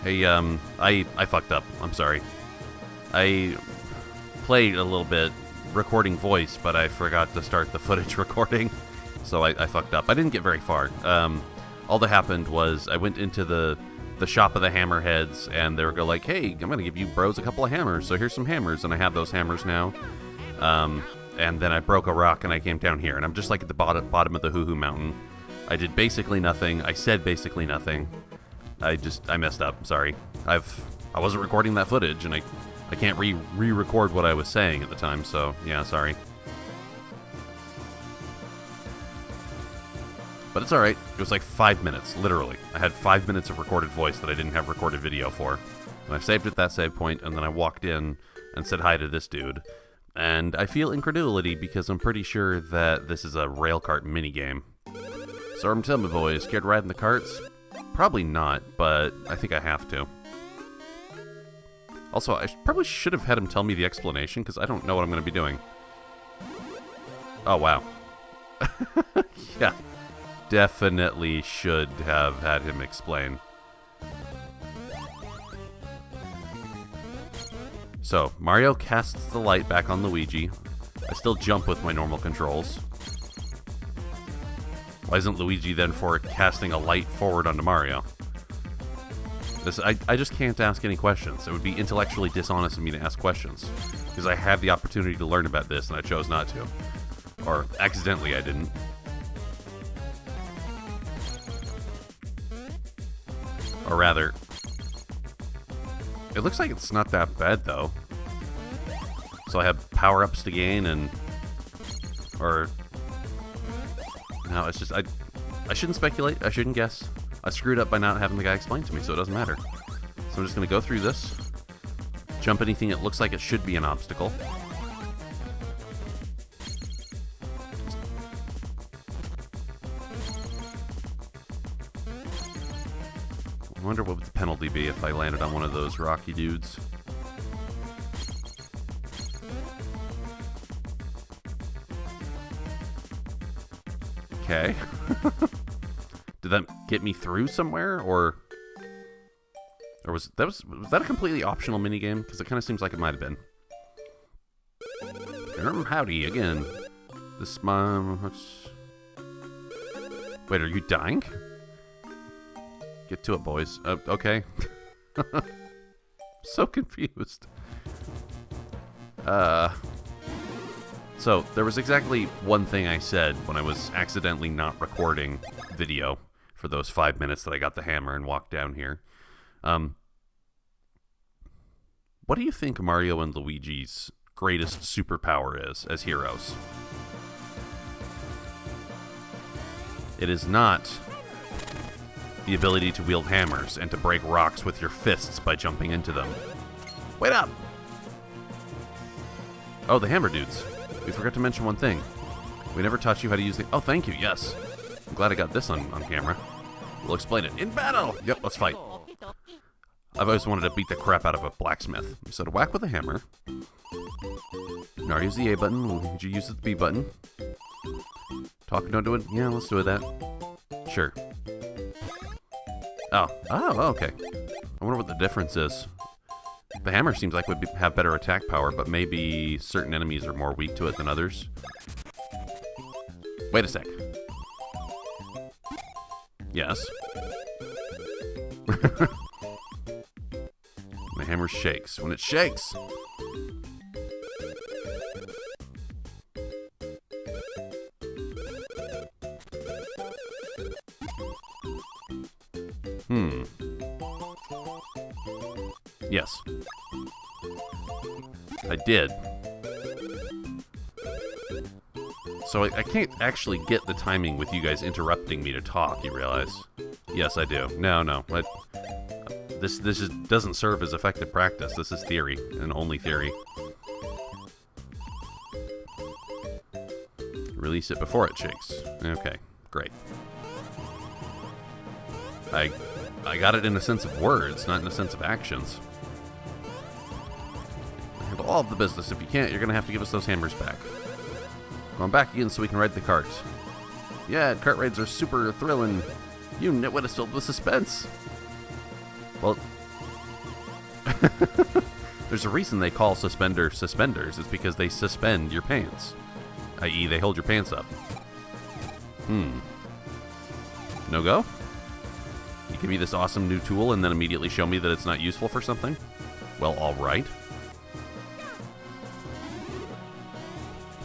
Hey, I fucked up. I'm sorry. I played a little bit recording voice, but I forgot to start the footage recording, so I fucked up. I didn't get very far. All that happened was I went into the shop of the hammerheads, and they were like, hey, I'm going to give you bros a couple of hammers, so here's some hammers, and I have those hammers now. And then I broke a rock, and I came down here, and I'm just like at the bottom of the Hoo-Hoo Mountain. I did basically nothing. I said basically nothing. I messed up. Sorry. I wasn't recording that footage, and I can't re-record what I was saying at the time, so yeah, sorry. But it's alright. It was like 5 minutes, literally. I had 5 minutes of recorded voice that I didn't have recorded video for. And I saved at that save point, and then I walked in and said hi to this dude. And I feel incredulity because I'm pretty sure that this is a rail cart minigame. So tell me, boys, scared riding the carts? Probably not, but I think I have to. Also, I probably should have had him tell me the explanation, because I don't know what I'm going to be doing. Oh, wow. Yeah. Definitely should have had him explain. So, Mario casts the light back on Luigi. I still jump with my normal controls. Why isn't Luigi then for casting a light forward onto Mario? I just can't ask any questions. It would be intellectually dishonest of me to ask questions. Because I had the opportunity to learn about this and I chose not to. Or accidentally I didn't. Or rather, it looks like it's not that bad though. So I have power-ups to gain and... Or... No, it's just... I shouldn't speculate. I shouldn't guess. I screwed up by not having the guy explain to me, so it doesn't matter. So I'm just going to go through this. Jump anything that looks like it should be an obstacle. I wonder what would the penalty be if I landed on one of those rocky dudes. Okay. Did that get me through somewhere, or was that a completely optional minigame? Because it kind of seems like it might have been. Howdy again. This Wait, are you dying? Get to it, boys. Okay. So confused. So, there was exactly one thing I said when I was accidentally not recording video for those 5 minutes that I got the hammer and walked down here. What do you think Mario and Luigi's greatest superpower is as heroes? It is not the ability to wield hammers and to break rocks with your fists by jumping into them. Wait up! Oh, the hammer dudes. We forgot to mention one thing. We never taught you how to use the... Oh, thank you, yes. I'm glad I got this on camera. We'll explain it. In battle! Yep, let's fight. I've always wanted to beat the crap out of a blacksmith. So to whack with a hammer. Mario use the A button. Luigi use the B button. Talk, don't do it. Yeah, let's do it that. Sure. Oh, okay. I wonder what the difference is. The hammer seems like would have better attack power, but maybe certain enemies are more weak to it than others. Wait a sec. Yes. The hammer shakes. When it shakes... Yes. I did. So I can't actually get the timing with you guys interrupting me to talk, you realize? Yes, I do. No. This doesn't serve as effective practice. This is theory, and only theory. Release it before it shakes. Okay, great. I got it in a sense of words, not in a sense of actions. Handle all of the business. If you can't, you're going to have to give us those hammers back. Going back again so we can ride the cart. Yeah, cart rides are super thrilling. You nitwit is filled with suspense. Well, There's a reason they call suspenders suspenders. It's because they suspend your pants. I.e., they hold your pants up. No go? You give me this awesome new tool and then immediately show me that it's not useful for something? Well, alright.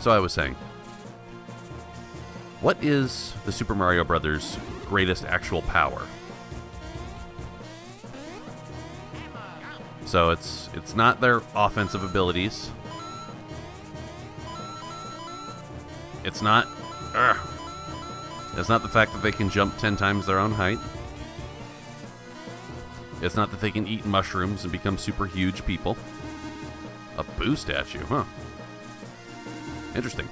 So I was saying, what is the Super Mario Brothers' greatest actual power? So it's not their offensive abilities. It's not the fact that they can jump 10 times their own height. It's not that they can eat mushrooms and become super huge people. A Boo statue, huh? Interesting.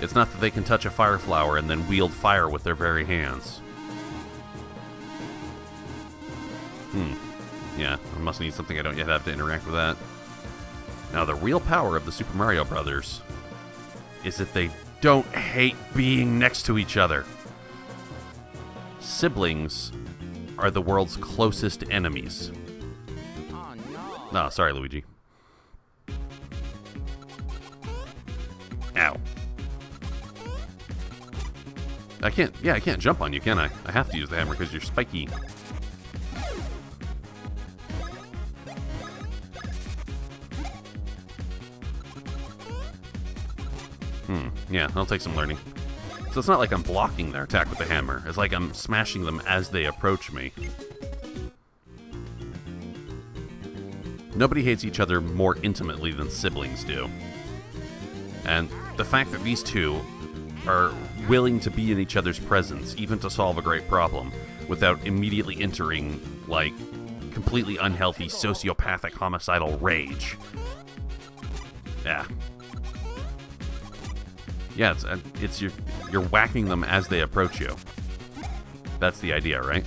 It's not that they can touch a fire flower and then wield fire with their very hands. Yeah, I must need something I don't yet have to interact with that. Now, the real power of the Super Mario Brothers is that they don't hate being next to each other. Siblings are the world's closest enemies. Oh, no. No, sorry, Luigi. Ow. I can't jump on you, can I? I have to use the hammer because you're spiky. Yeah, that'll take some learning. So it's not like I'm blocking their attack with the hammer. It's like I'm smashing them as they approach me. Nobody hates each other more intimately than siblings do. And the fact that these two are willing to be in each other's presence, even to solve a great problem, without immediately entering, like, completely unhealthy, sociopathic, homicidal rage. Yeah. Yeah, you're whacking them as they approach you. That's the idea, right?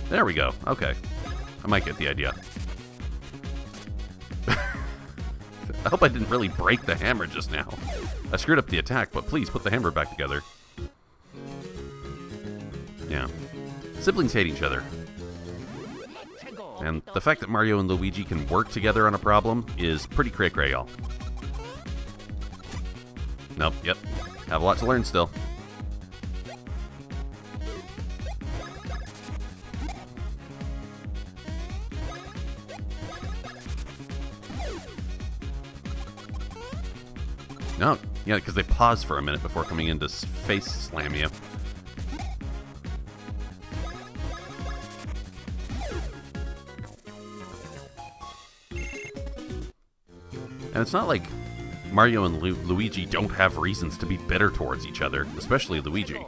There we go. Okay. I might get the idea. I hope I didn't really break the hammer just now. I screwed up the attack, but please put the hammer back together. Yeah. Siblings hate each other. And the fact that Mario and Luigi can work together on a problem is pretty cray-cray, y'all. Nope, yep. Have a lot to learn still. No, yeah, because they pause for a minute before coming in to face slam you. And it's not like Mario and Luigi don't have reasons to be bitter towards each other, especially Luigi.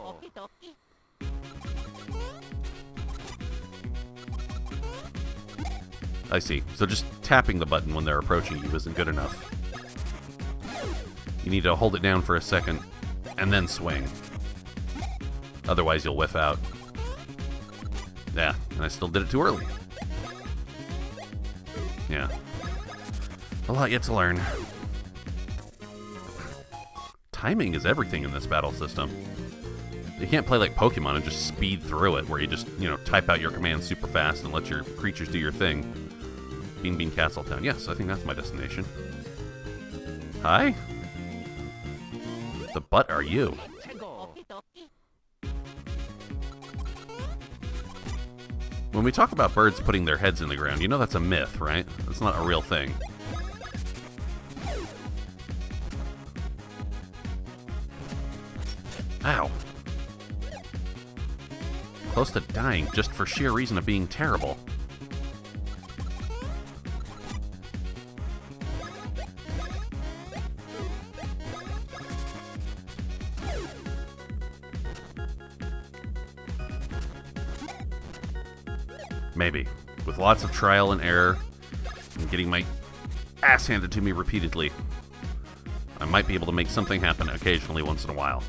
I see. So just tapping the button when they're approaching you isn't good enough. You need to hold it down for a second, and then swing. Otherwise you'll whiff out. Yeah, and I still did it too early. Yeah. A lot yet to learn. Timing is everything in this battle system. You can't play like Pokemon and just speed through it, where you just, type out your commands super fast and let your creatures do your thing. Bean Bean Castle Town. Yes, I think that's my destination. Hi? The butt are you? When we talk about birds putting their heads in the ground, you know that's a myth, right? That's not a real thing. Ow. Close to dying just for sheer reason of being terrible. Maybe. With lots of trial and error, and getting my ass handed to me repeatedly, I might be able to make something happen occasionally once in a while.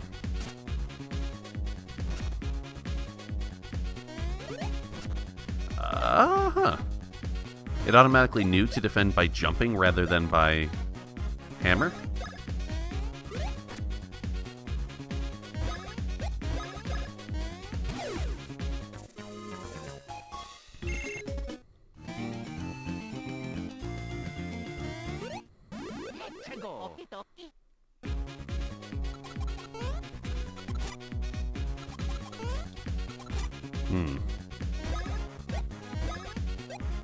It automatically knew to defend by jumping rather than by hammer?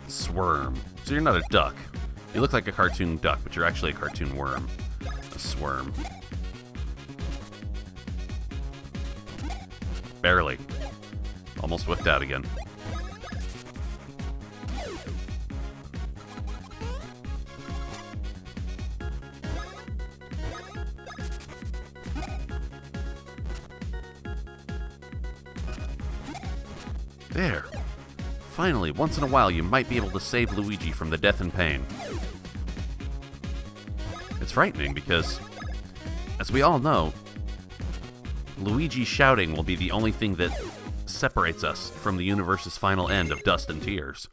Swarm. So you're not a duck. You look like a cartoon duck, but you're actually a cartoon worm. A swarm. Barely. Almost whipped out again. There. Finally, once in a while, you might be able to save Luigi from the death and pain. It's frightening because, as we all know, Luigi shouting will be the only thing that separates us from the universe's final end of dust and tears.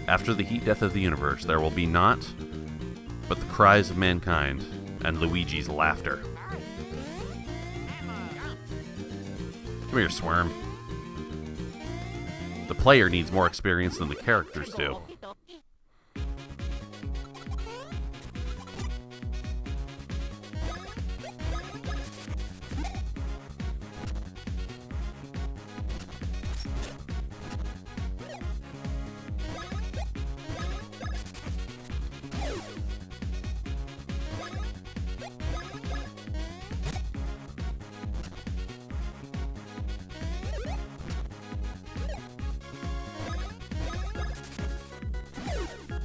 After the heat death of the universe, there will be naught but the cries of mankind and Luigi's laughter. Come here, Swarm. The player needs more experience than the characters do.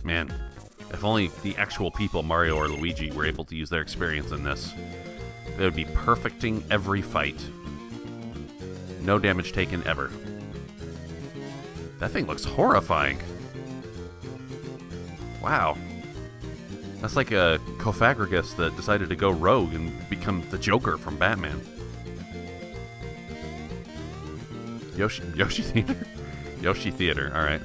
Man, if only the actual people, Mario or Luigi, were able to use their experience in this, they would be perfecting every fight. No damage taken ever. That thing looks horrifying. Wow. That's like a Cofagrigus that decided to go rogue and become the Joker from Batman. Yoshi Theater? Yoshi Theater, alright.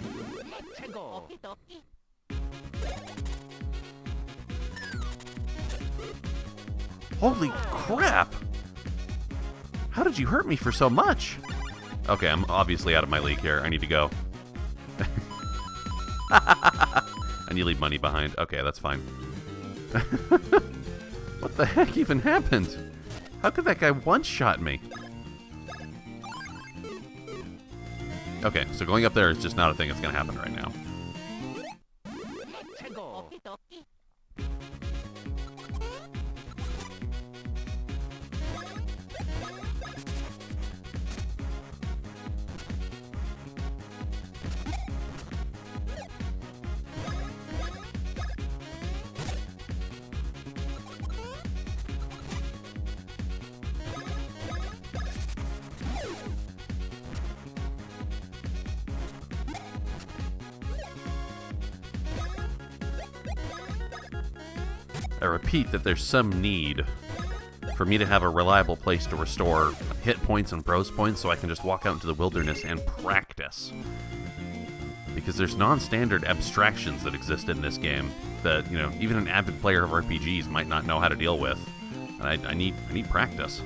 Holy crap! How did you hurt me for so much? Okay, I'm obviously out of my league here. I need to go. And you leave money behind. Okay, that's fine. What the heck even happened? How could that guy one-shot me? Okay, so going up there is just not a thing that's gonna happen right now. I repeat that there's some need for me to have a reliable place to restore hit points and bros points so I can just walk out into the wilderness and practice. Because there's non-standard abstractions that exist in this game that, you know, even an avid player of RPGs might not know how to deal with. And I need practice.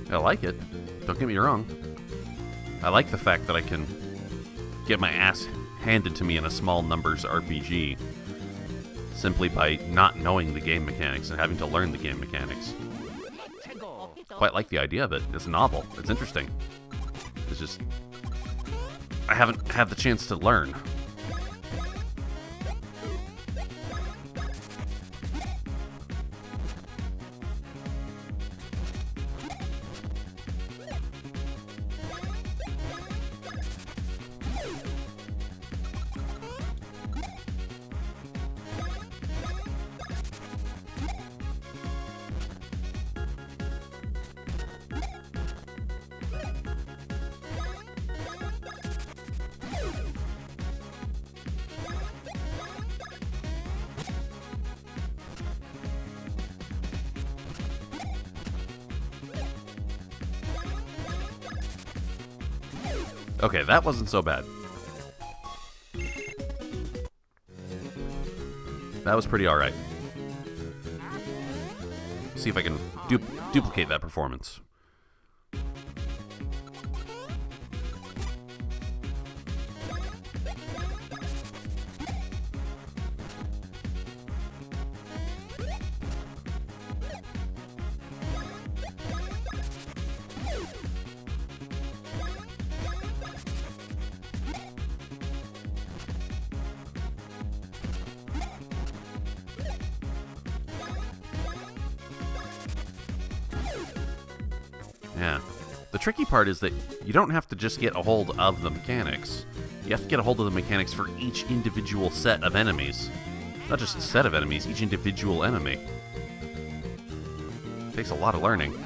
I like it. Don't get me wrong. I like the fact that I can get my ass handed to me in a small numbers RPG simply by not knowing the game mechanics and having to learn the game mechanics. Quite like the idea of it. It's novel. It's interesting. It's just I haven't had the chance to learn. Okay, that wasn't so bad. That was pretty alright. See if I can duplicate that performance. Yeah. The tricky part is that you don't have to just get a hold of the mechanics. You have to get a hold of the mechanics for each individual set of enemies. Not just a set of enemies, each individual enemy. Takes a lot of learning.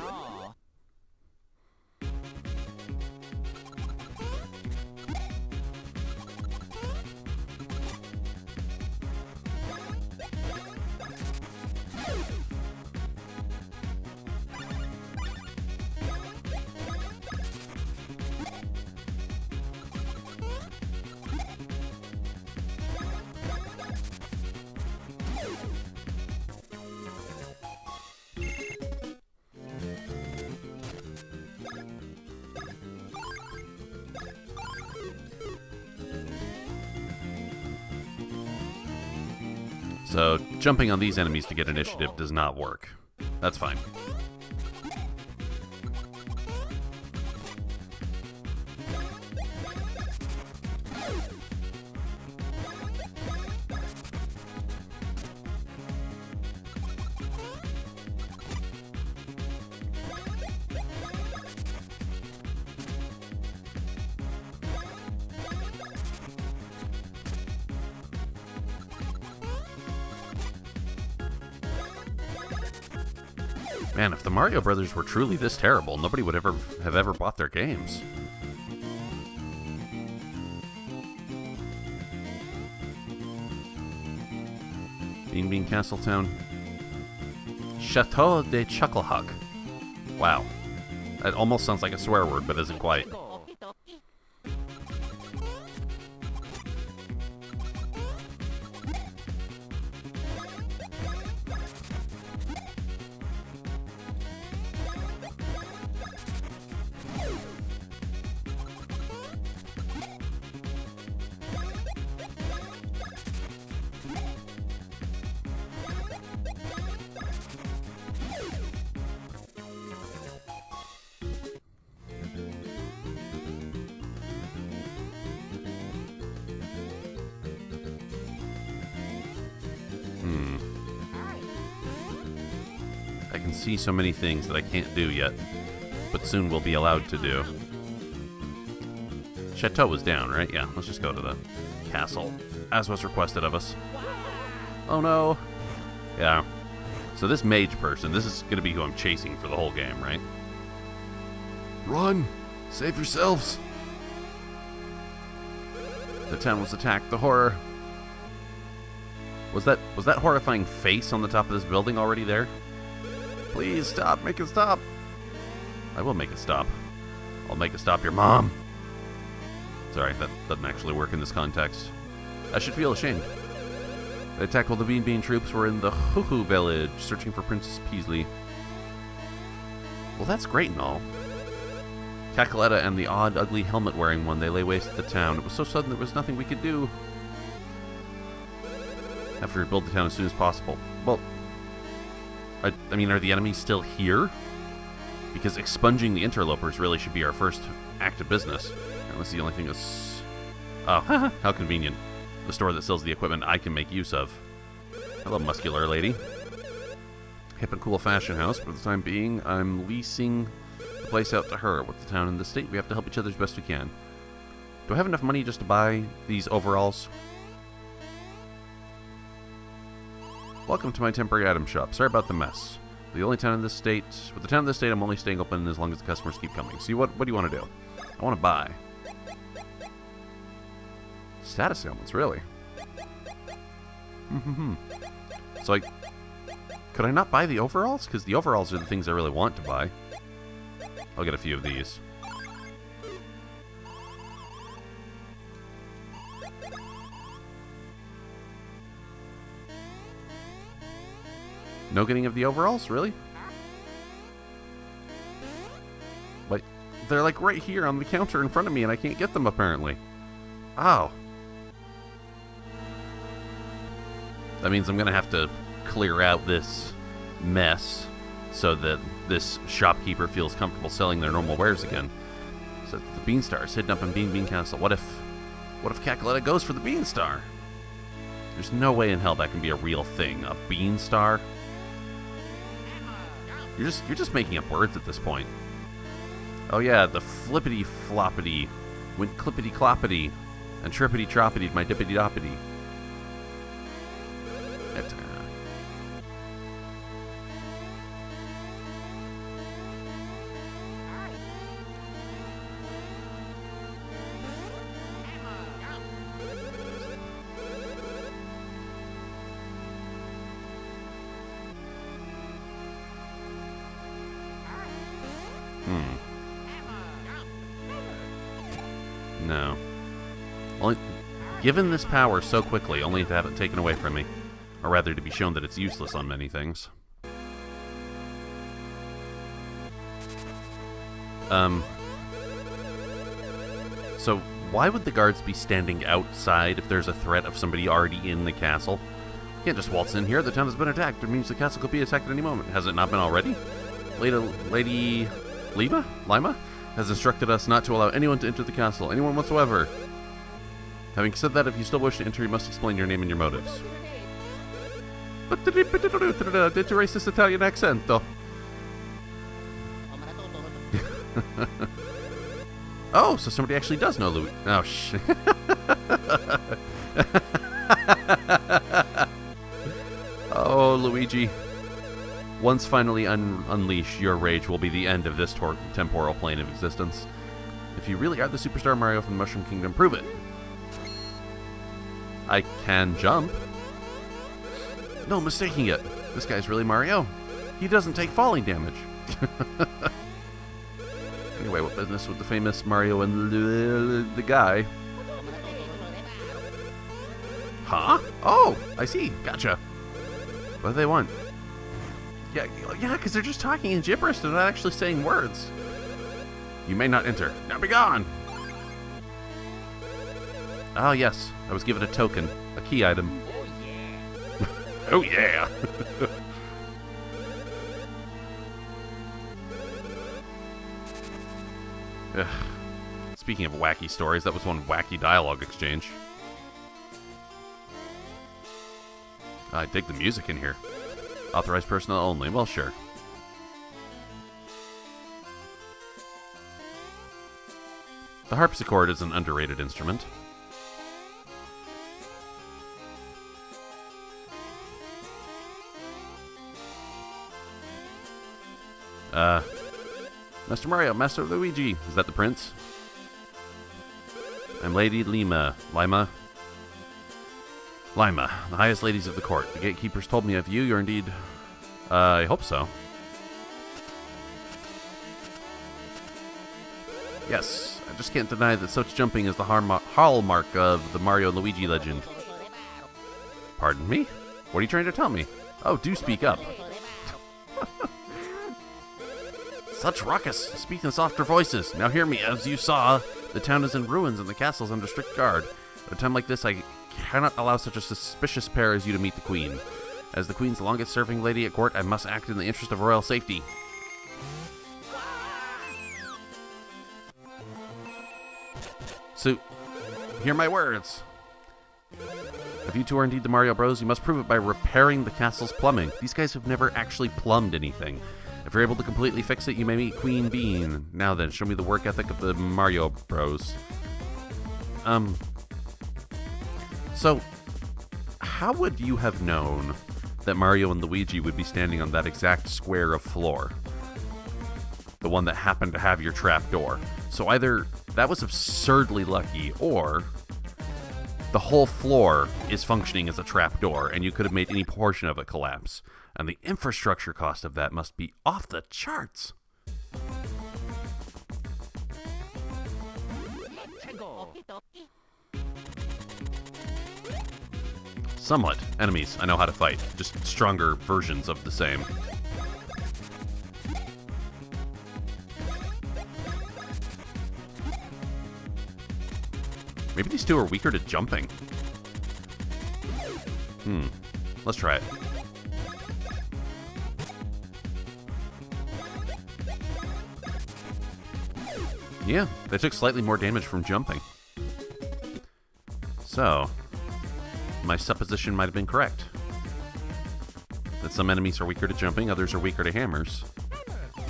So, jumping on these enemies to get initiative does not work. That's fine. Man, if the Mario Brothers were truly this terrible, nobody would have ever bought their games. Bean Bean Castletown. Chateau de Chucklehuck. Wow. That almost sounds like a swear word, but isn't quite. I can see so many things that I can't do yet, but soon will be allowed to do. Chateau was down, right? Yeah, let's just go to the castle, as was requested of us. Oh no! Yeah. So this mage person, this is going to be who I'm chasing for the whole game, right? Run! Save yourselves! The town was attacked. The horror... Was that horrifying face on the top of this building already there? Please stop, make it stop. I will make it stop. I'll make it stop your mom. Sorry, that doesn't actually work in this context. I should feel ashamed. The attack while the Bean Bean troops were in the Hoo-Hoo village, searching for Princess Peasley. Well, that's great and all. Cacaletta and the odd, ugly helmet-wearing one, they lay waste to the town. It was so sudden there was nothing we could do. Have to rebuild the town as soon as possible. Well, I mean, are the enemies still here? Because expunging the interlopers really should be our first act of business. Unless the only thing is... Oh, how convenient. The store that sells the equipment I can make use of. Hello, muscular lady. Hip and cool fashion house. For the time being, I'm leasing the place out to her. With the town and the state, we have to help each other as best we can. Do I have enough money just to buy these overalls? Welcome to my temporary item shop. Sorry about the mess. The only town in this state... With the town in this state, I'm only staying open as long as the customers keep coming. So what do you want to do? I want to buy. Status ailments, really? So could I not buy the overalls? Because the overalls are the things I really want to buy. I'll get a few of these. No getting of the overalls? Really? Like, they're like right here on the counter in front of me and I can't get them apparently. Oh. That means I'm going to have to clear out this mess so that this shopkeeper feels comfortable selling their normal wares again. So the Bean Star is hidden up in Bean Castle. What if Cackletta goes for the Bean Star? There's no way in hell that can be a real thing. A Bean Star? You're just making up words at this point. Oh yeah, the flippity floppity went clippity cloppity and trippity troppity my dippity doppity. No. Only given this power so quickly, only to have it taken away from me. Or rather, to be shown that it's useless on many things. So, why would the guards be standing outside if there's a threat of somebody already in the castle? You can't just waltz in here. The town has been attacked. It means the castle could be attacked at any moment. Has it not been already? Lady Lima has instructed us not to allow anyone to enter the castle. Anyone whatsoever. Having said that, if you still wish to enter, you must explain your name and your motives. Did you erase this Italian accent, though? Oh, so somebody actually does know Luigi. Oh, shit. Oh, Luigi. Once finally unleashed, your rage will be the end of this temporal plane of existence. If you really are the superstar Mario from the Mushroom Kingdom, prove it. I can jump. No, mistaking it. This guy's really Mario. He doesn't take falling damage. Anyway, what business with the famous Mario and the guy? Huh? Oh, I see. Gotcha. What do they want? Yeah, because they're just talking in gibberish. They're not actually saying words. You may not enter. Now be gone! Ah, yes. I was given a token. A key item. Oh, yeah! Ugh. Speaking of wacky stories, that was one wacky dialogue exchange. I dig the music in here. Authorized personnel only. Well, sure. The harpsichord is an underrated instrument. Master Mario, Master Luigi. Is that the prince? I'm Lady Lima, the highest ladies of the court. The gatekeepers told me of you. You're indeed... I hope so. Yes, I just can't deny that such jumping is the hallmark of the Mario and Luigi legend. Pardon me? What are you trying to tell me? Oh, do speak up. Such ruckus! Speak in softer voices. Now hear me. As you saw, the town is in ruins and the castle is under strict guard. At a time like this, I cannot allow such a suspicious pair as you to meet the Queen. As the Queen's longest-serving lady at court, I must act in the interest of royal safety. So, hear my words. If you two are indeed the Mario Bros, you must prove it by repairing the castle's plumbing. These guys have never actually plumbed anything. If you're able to completely fix it, you may meet Queen Bean. Now then, show me the work ethic of the Mario Bros. So, how would you have known that Mario and Luigi would be standing on that exact square of floor? The one that happened to have your trap door. So either that was absurdly lucky, or the whole floor is functioning as a trap door, and you could have made any portion of it collapse. And the infrastructure cost of that must be off the charts. Somewhat. Enemies, I know how to fight. Just stronger versions of the same. Maybe these two are weaker to jumping. Let's try it. Yeah, they took slightly more damage from jumping. So, my supposition might have been correct. That some enemies are weaker to jumping, others are weaker to hammers.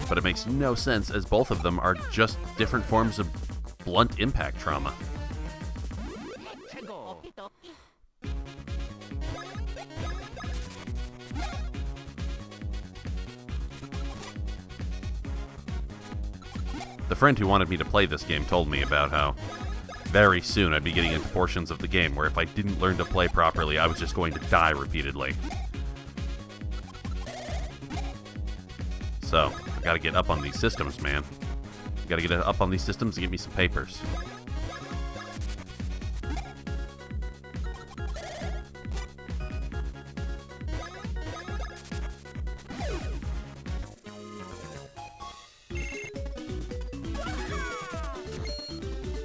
But it makes no sense, as both of them are just different forms of blunt impact trauma. The friend who wanted me to play this game told me about how very soon I'd be getting into portions of the game where if I didn't learn to play properly, I was just going to die repeatedly. So, I gotta get up on these systems, man. Gotta get up on these systems and give me some papers.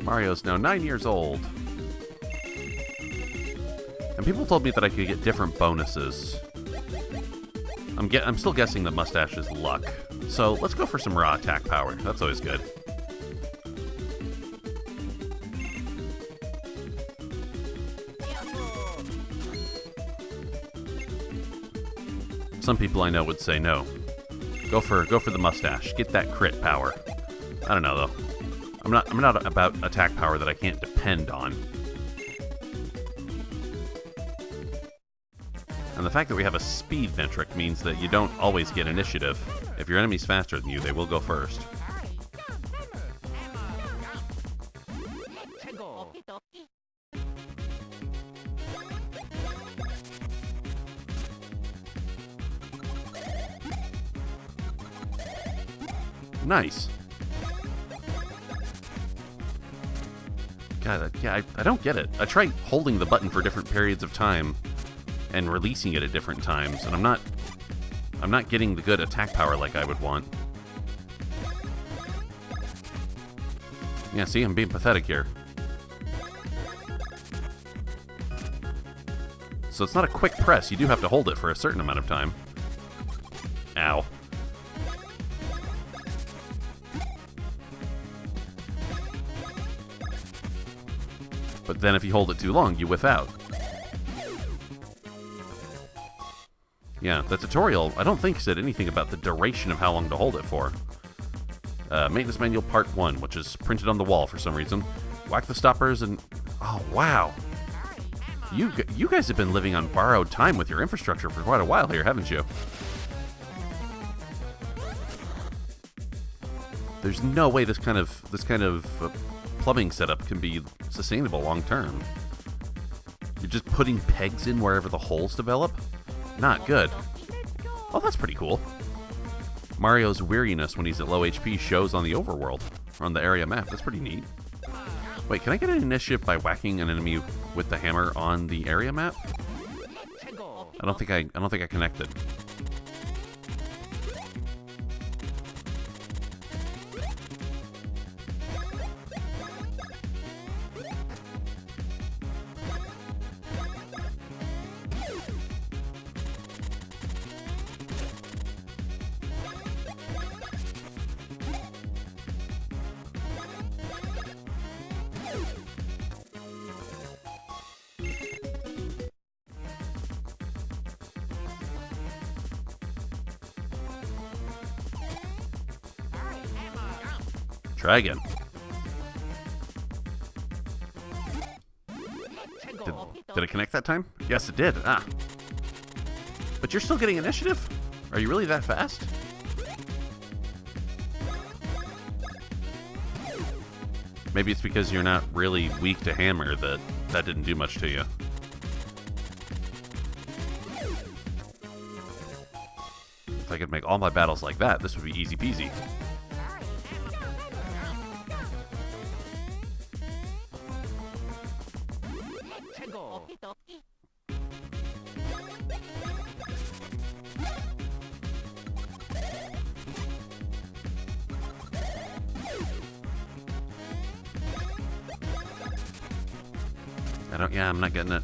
Mario's now 9 years old. And people told me that I could get different bonuses. I'm still guessing that Mustache is luck. So let's go for some raw attack power. That's always good. Some people I know would say no. Go for the Mustache. Get that crit power. I don't know though. I'm not about attack power that I can't depend on. And the fact that we have a speed metric means that you don't always get initiative. If your enemy's faster than you, they will go first. Nice. God, yeah, I don't get it. I tried holding the button for different periods of time and releasing it at different times, and I'm not getting the good attack power like I would want. Yeah, see, I'm being pathetic here. So it's not a quick press. You do have to hold it for a certain amount of time. Ow. But then if you hold it too long, you whiff out. Yeah, the tutorial, I don't think said anything about the duration of how long to hold it for. Maintenance Manual Part 1, which is printed on the wall for some reason. Whack the stoppers and... Oh, wow. You guys have been living on borrowed time with your infrastructure for quite a while here, haven't you? There's no way this kind of plumbing setup can be sustainable long term. You're just putting pegs in wherever the holes develop? Not good. Oh, that's pretty cool. Mario's weariness when he's at low HP shows on the overworld, or on the area map. That's pretty neat. Wait, can I get an initiative by whacking an enemy with the hammer on the area map? I don't think I connected. Try again. Did it connect that time? Yes, it did. Ah. But you're still getting initiative? Are you really that fast? Maybe it's because you're not really weak to hammer that didn't do much to you. If I could make all my battles like that, this would be easy peasy. Yeah, I'm not getting it.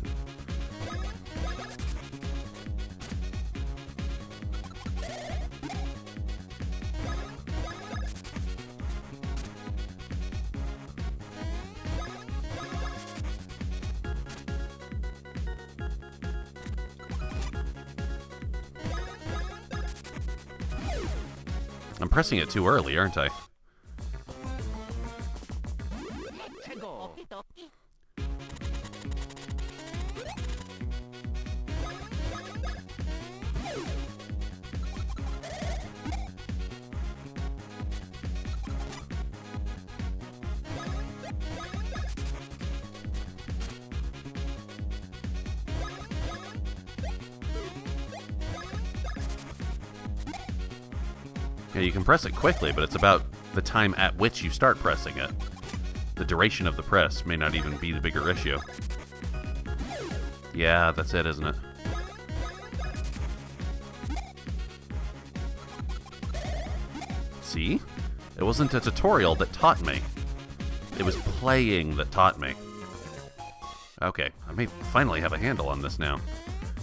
I'm pressing it too early, aren't I? Yeah, you can press it quickly, but it's about the time at which you start pressing it. The duration of the press may not even be the bigger issue. Yeah, that's it, isn't it? See? It wasn't a tutorial that taught me. It was playing that taught me. Okay, I may finally have a handle on this now.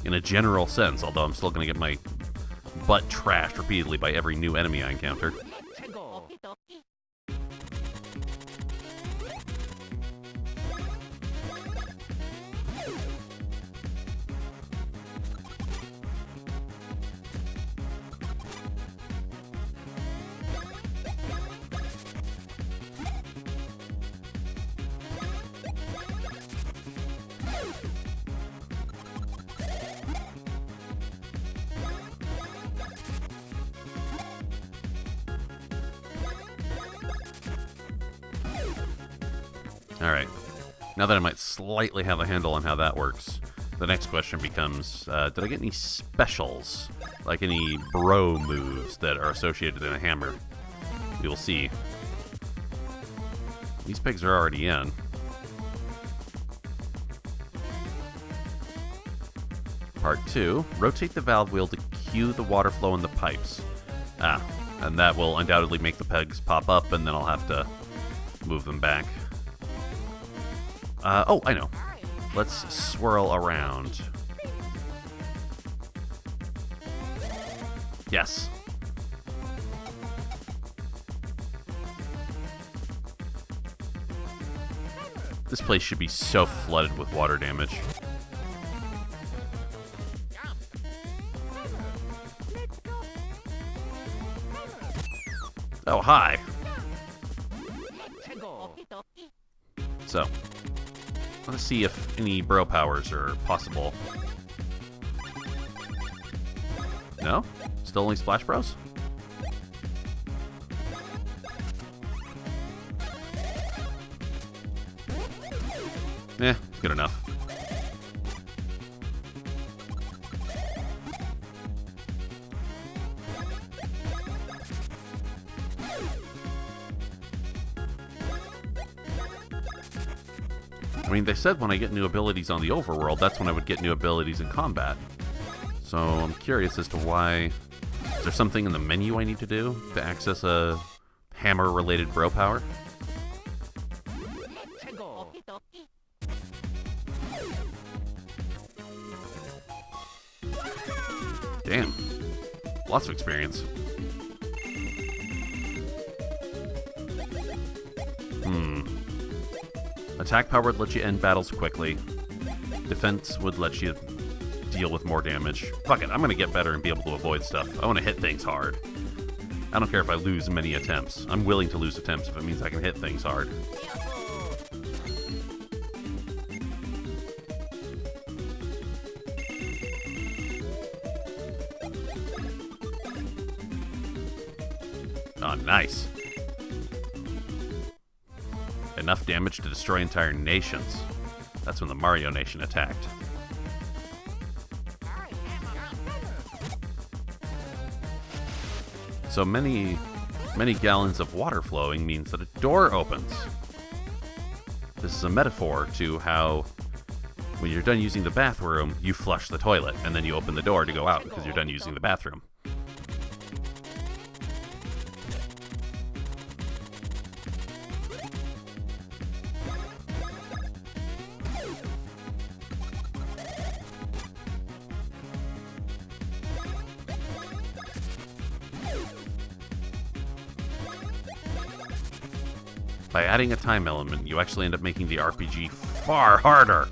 In a general sense, although I'm still going to get my butt trashed repeatedly by every new enemy I encounter. Alright, now that I might slightly have a handle on how that works, the next question becomes, did I get any specials? Like any bro moves that are associated in a hammer? We will see. These pigs are already in. Part 2, rotate the valve wheel to cue the water flow in the pipes. Ah, and that will undoubtedly make the pegs pop up, and then I'll have to move them back. Oh, I know. Let's swirl around. Yes. This place should be so flooded with water damage. Oh, hi. So, let's see if any bro powers are possible. No? Still only Splash Bros? Eh, good enough. I mean, they said when I get new abilities on the overworld, that's when I would get new abilities in combat. So I'm curious as to why. Is there something in the menu I need to do to access a hammer-related bro power? Damn. Lots of experience. Attack power would let you end battles quickly. Defense would let you deal with more damage. Fuck it, I'm gonna get better and be able to avoid stuff. I want to hit things hard. I don't care if I lose many attempts. I'm willing to lose attempts if it means I can hit things hard. Oh, nice. Enough damage to destroy entire nations. That's when the Mario Nation attacked. So many gallons of water flowing means that a door opens. This is a metaphor to how when you're done using the bathroom, you flush the toilet, and then you open the door to go out because you're done using the bathroom. By adding a time element, you actually end up making the RPG far harder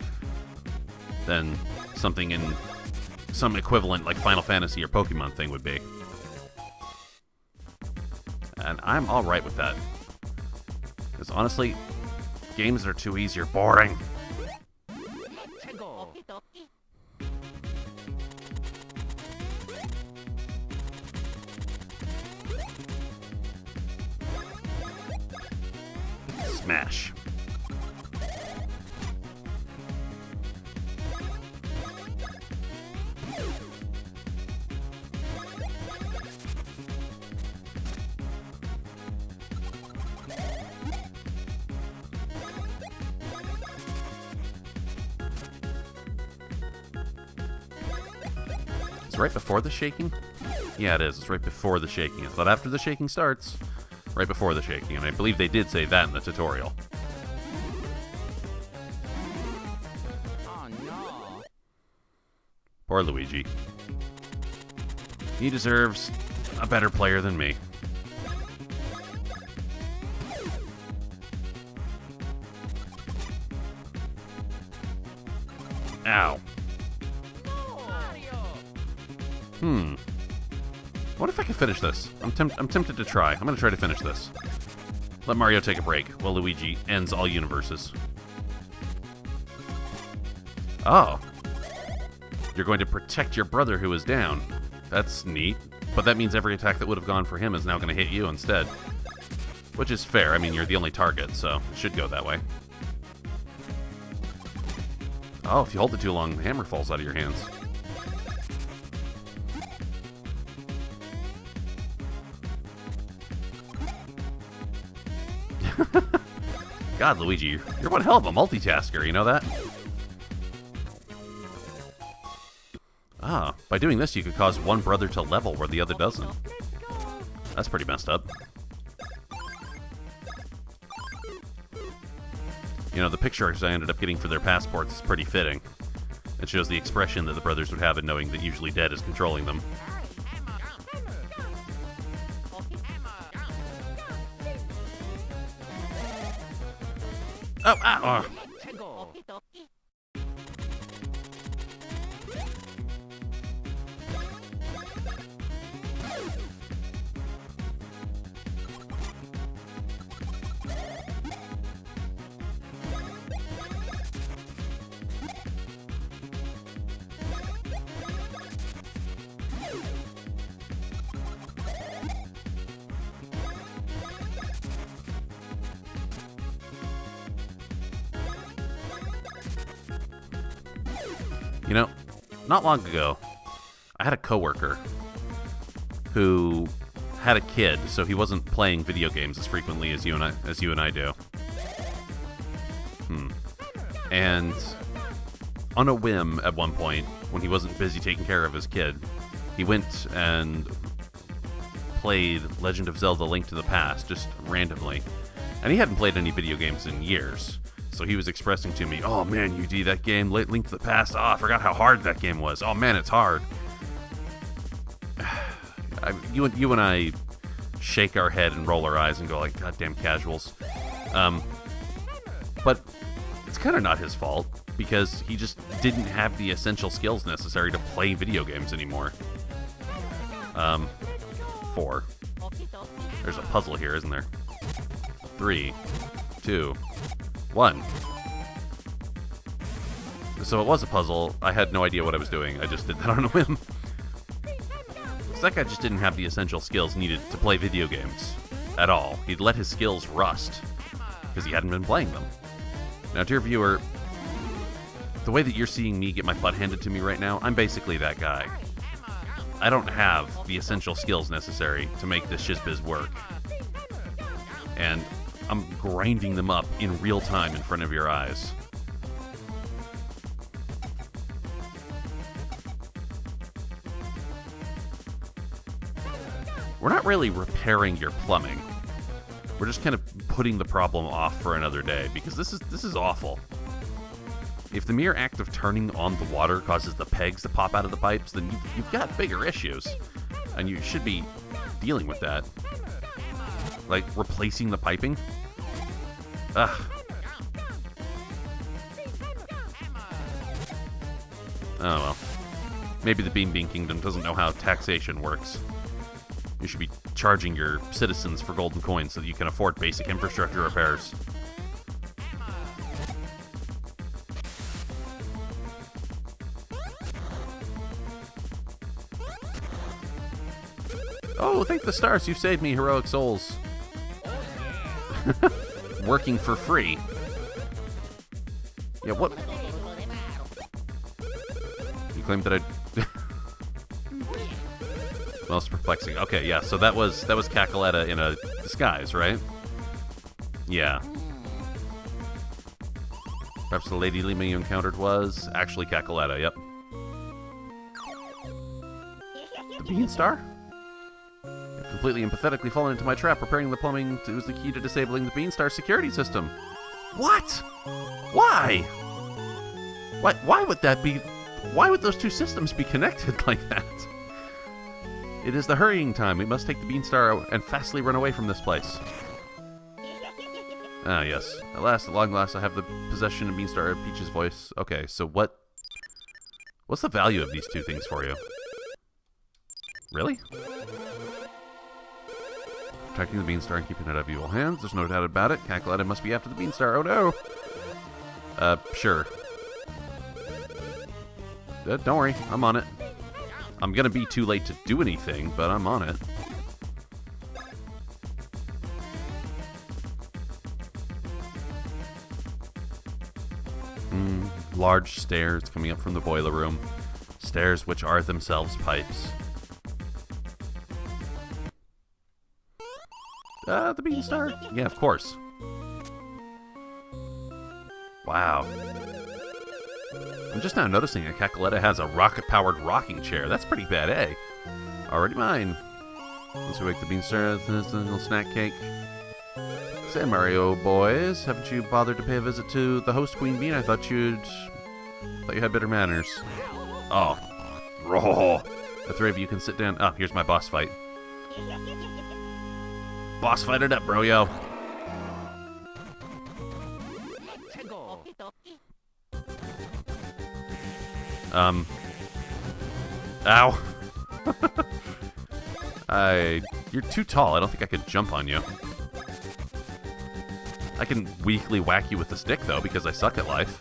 than something in some equivalent like Final Fantasy or Pokemon thing would be. And I'm alright with that. Because honestly, games that are too easy are boring. Smash. It's right before the shaking? Yeah, it is. It's right before the shaking. It's not after the shaking starts. Right before the shaking, and I believe they did say that in the tutorial. Oh no. Poor Luigi. He deserves a better player than me. Ow. What if I could finish this? I'm tempted to try. I'm going to try to finish this. Let Mario take a break while Luigi ends all universes. Oh. You're going to protect your brother who is down. That's neat. But that means every attack that would have gone for him is now going to hit you instead. Which is fair. I mean, you're the only target, so it should go that way. Oh, if you hold it too long, the hammer falls out of your hands. God, Luigi, you're one hell of a multitasker, you know that? Ah, by doing this you could cause one brother to level where the other doesn't. That's pretty messed up. You know, the pictures I ended up getting for their passports is pretty fitting. It shows the expression that the brothers would have in knowing that usually Dead is controlling them. Oh, ah, oh. You know, not long ago, I had a coworker who had a kid, so he wasn't playing video games as frequently as you and I do. And on a whim, at one point, when he wasn't busy taking care of his kid, he went and played Legend of Zelda: Link to the Past just randomly, and he hadn't played any video games in years. So he was expressing to me, "Oh man, UD, that game, Link to the Past, I forgot how hard that game was. Oh man, it's hard." You and I shake our head and roll our eyes and go like, "Goddamn casuals." But it's kind of not his fault, because he just didn't have the essential skills necessary to play video games anymore. 4. There's a puzzle here, isn't there? 3, 2, 1. So it was a puzzle. I had no idea what I was doing. I just did that on a whim. That guy just didn't have the essential skills needed to play video games at all. He'd let his skills rust because he hadn't been playing them. Now, dear viewer, the way that you're seeing me get my butt handed to me right now, I'm basically that guy. I don't have the essential skills necessary to make this shizbiz work. And I'm grinding them up in real time in front of your eyes. We're not really repairing your plumbing. We're just kind of putting the problem off for another day, because this is awful. If the mere act of turning on the water causes the pegs to pop out of the pipes, then you've got bigger issues. And you should be dealing with that. Like, replacing the piping? Ugh. Oh well. Maybe the Bean Bean Kingdom doesn't know how taxation works. You should be charging your citizens for golden coins so that you can afford basic infrastructure repairs. Oh, thank the stars, you've saved me, heroic souls. Working for free. Yeah, what? You claimed that I... Most perplexing. Okay, yeah, so that was Cackaletta in a disguise, right? Yeah. Perhaps the Lady Lima you encountered was actually Cackaletta, yep. The Beanstar? You've completely and pathetically fallen into my trap. Repairing the plumbing is the key to disabling the Beanstar security system. What? Why? Why would that be... Why would those two systems be connected like that? It is the hurrying time. We must take the Beanstar and fastly run away from this place. Ah, yes. At last, at long last, I have the possession of Beanstar Peach's voice. Okay, so what's the value of these two things for you? Really? Protecting the Beanstar and keeping it out of evil hands. There's no doubt about it. Cackaletta must be after the Beanstar. Oh no! Sure. Don't worry. I'm on it. I'm gonna be too late to do anything, but I'm on it. Large stairs coming up from the boiler room. Stairs which are themselves pipes. The Beanstar? Yeah, of course. Wow. I'm just now noticing that Cackaletta has a rocket-powered rocking chair. That's pretty bad, eh? Already mine. Once we wake the Beanstar, there's a little snack cake. Say, Mario boys, haven't you bothered to pay a visit to the host, Queen Bean? I thought you had better manners. Oh. Roar. The three of you can sit down. Oh, here's my boss fight. Boss fight it up, bro, yo. Ow. You're too tall. I don't think I could jump on you. I can weakly whack you with the stick, though, because I suck at life.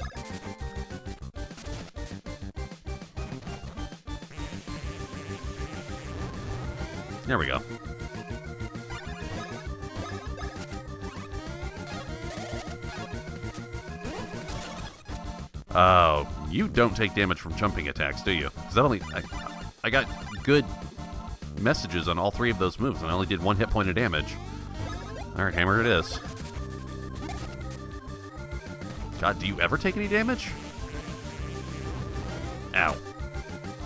There we go. Oh, you don't take damage from jumping attacks, do you? Because I got good messages on all three of those moves, and I only did 1 hit point of damage. Alright, hammer it is. God, do you ever take any damage? Ow.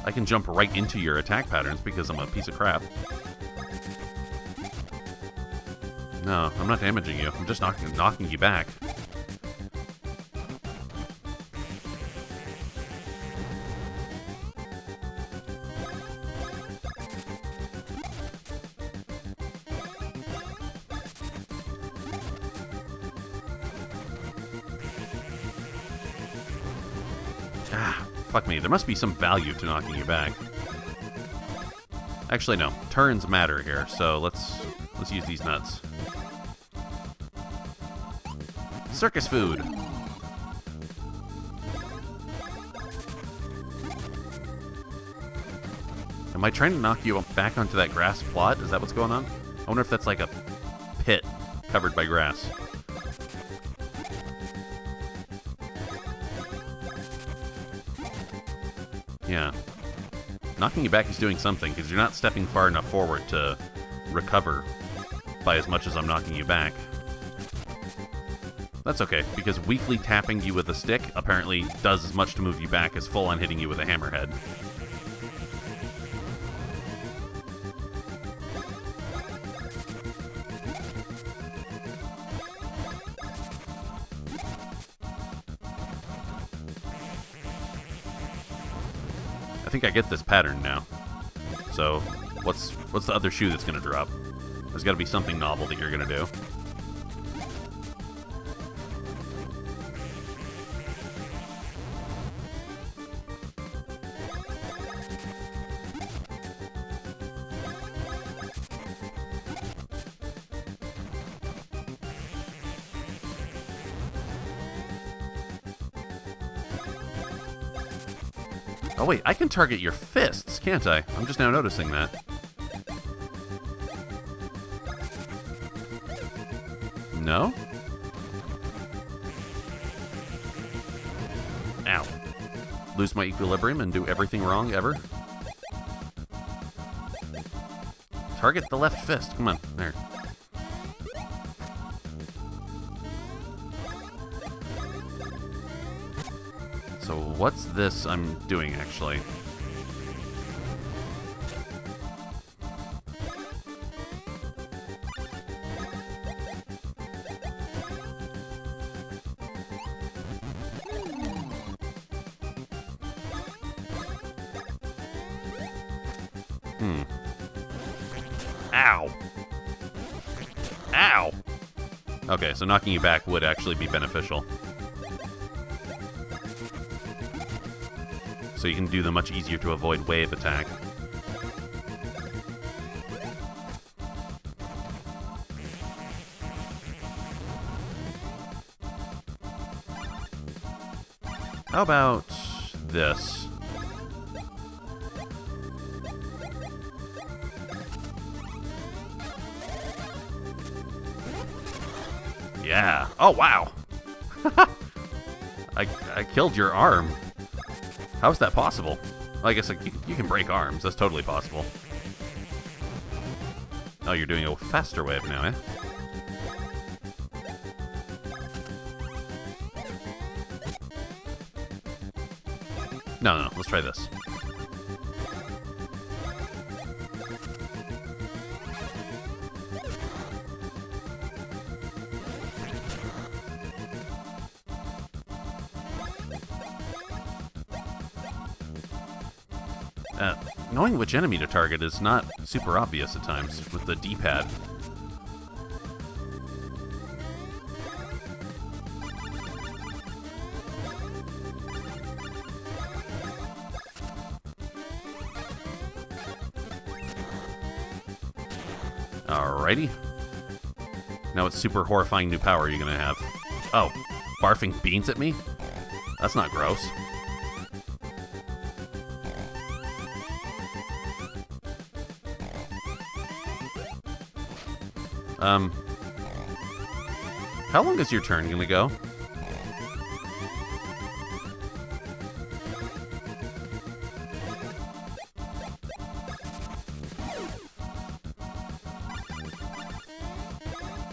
I can jump right into your attack patterns because I'm a piece of crap. No, I'm not damaging you. I'm just knocking you back. Fuck me, there must be some value to knocking you back. Actually, no. Turns matter here, so let's Let's use these nuts. Circus food. Am I trying to knock you back onto that grass plot? Is that what's going on? I wonder if that's like a pit covered by grass. Yeah. Knocking you back is doing something, because you're not stepping far enough forward to recover by as much as I'm knocking you back. That's okay, because weakly tapping you with a stick apparently does as much to move you back as full-on hitting you with a hammerhead. I think I get this pattern now. So, what's the other shoe that's going to drop? There's got to be something novel that you're going to do. Oh wait, I can target your fists, can't I? I'm just now noticing that. No? Ow. Lose my equilibrium and do everything wrong ever? Target the left fist. Come on, there. So what's this I'm doing, actually? Ow! Ow! Okay, so knocking you back would actually be beneficial. So you can do the much easier to avoid wave attack. How about this? Yeah. Oh, wow. I killed your arm. How is that possible? Well, I guess you can break arms. That's totally possible. Oh, you're doing a faster wave now, eh? No, let's try this. Knowing which enemy to target is not super obvious at times with the D-pad. Alrighty. Now what super horrifying new power are you gonna have? Oh, barfing beans at me? That's not gross. How long is your turn gonna go?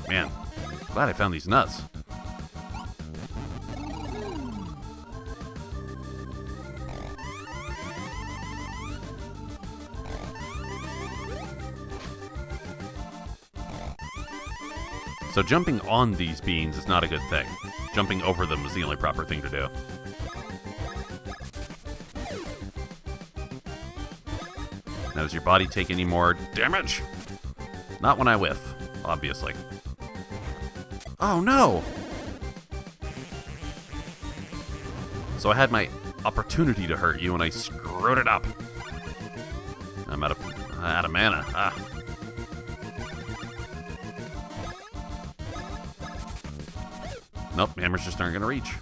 Man, glad I found these nuts. So jumping on these beans is not a good thing. Jumping over them is the only proper thing to do. Now, does your body take any more damage? Not when I whiff, obviously. Oh no! So I had my opportunity to hurt you and I screwed it up. I'm out of mana. Ah. Nope, hammers just aren't going to reach.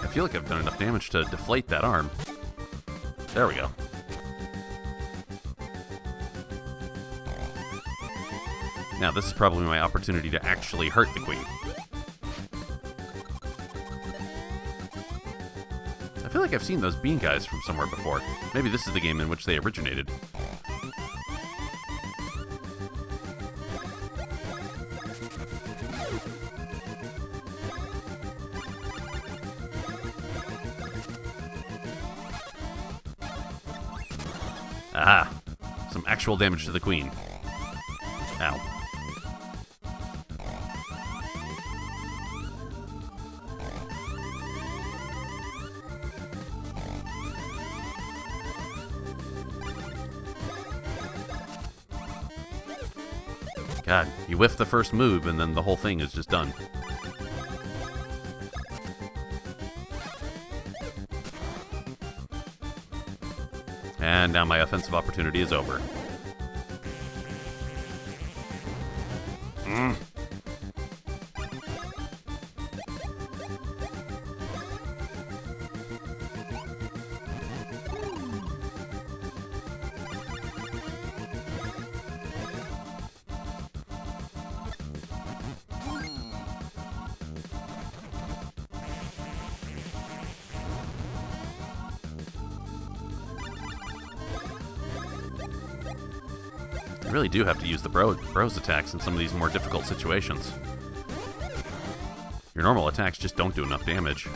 I feel like I've done enough damage to deflate that arm. There we go. Now, this is probably my opportunity to actually hurt the queen. I feel like I've seen those bean guys from somewhere before. Maybe this is the game in which they originated. Ah, some actual damage to the queen. Ow. God, you whiff the first move and then the whole thing is just done. And now my offensive opportunity is over. You really do have to use the bros attacks in some of these more difficult situations. Your normal attacks just don't do enough damage.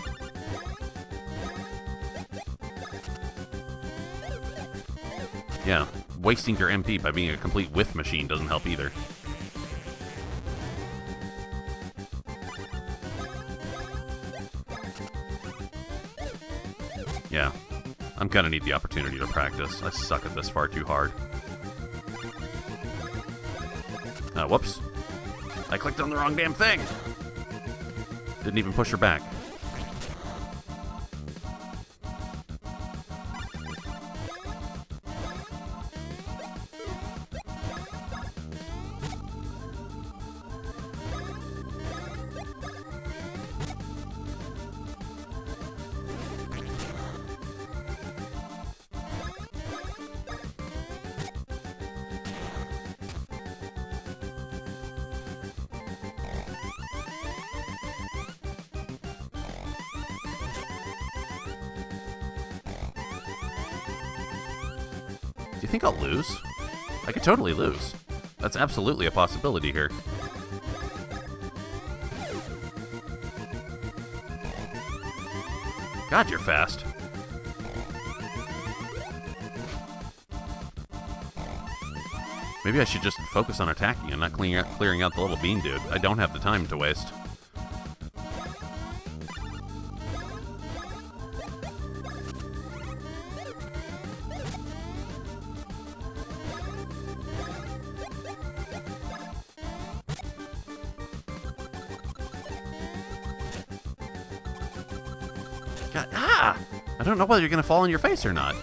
Yeah, wasting your MP by being a complete whiff machine doesn't help either. Yeah, I'm gonna need the opportunity to practice. I suck at this far too hard. Whoops. I clicked on the wrong damn thing. Didn't even push her back. Do you think I'll lose? I could totally lose. That's absolutely a possibility here. God, you're fast. Maybe I should just focus on attacking and not clearing out the little bean dude. I don't have the time to waste. God, I don't know whether you're going to fall on your face or not.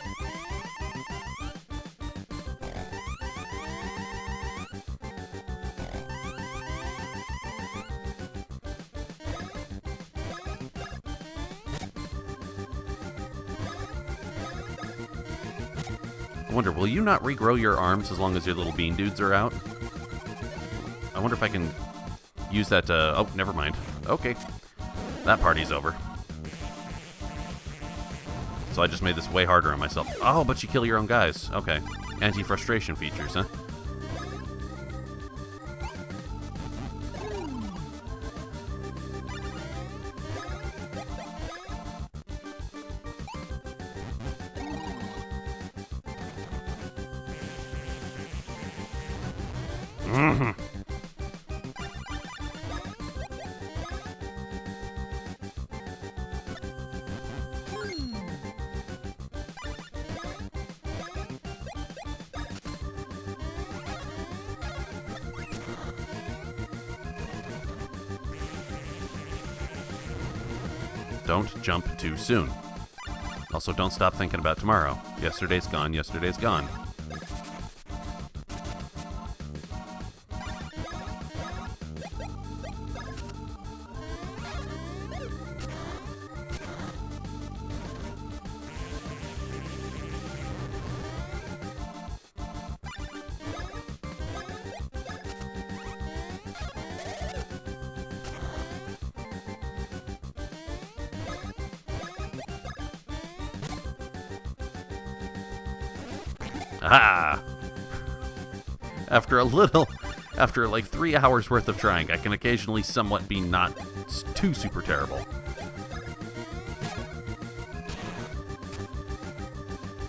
I wonder, will you not regrow your arms as long as your little bean dudes are out? wonder if I can use that to... Oh, never mind. Okay. That party's over. So I just made this way harder on myself. Oh, but you kill your own guys. Okay. Anti-frustration features, huh? Don't jump too soon. Also, don't stop thinking about tomorrow. Yesterday's gone, yesterday's gone. Aha! After like 3 hours worth of trying, I can occasionally somewhat be not too super terrible.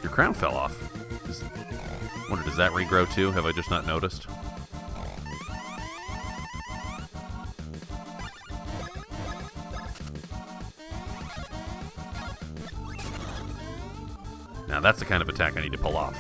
Your crown fell off. Wonder, does that regrow too? Have I just not noticed? Now that's the kind of attack I need to pull off.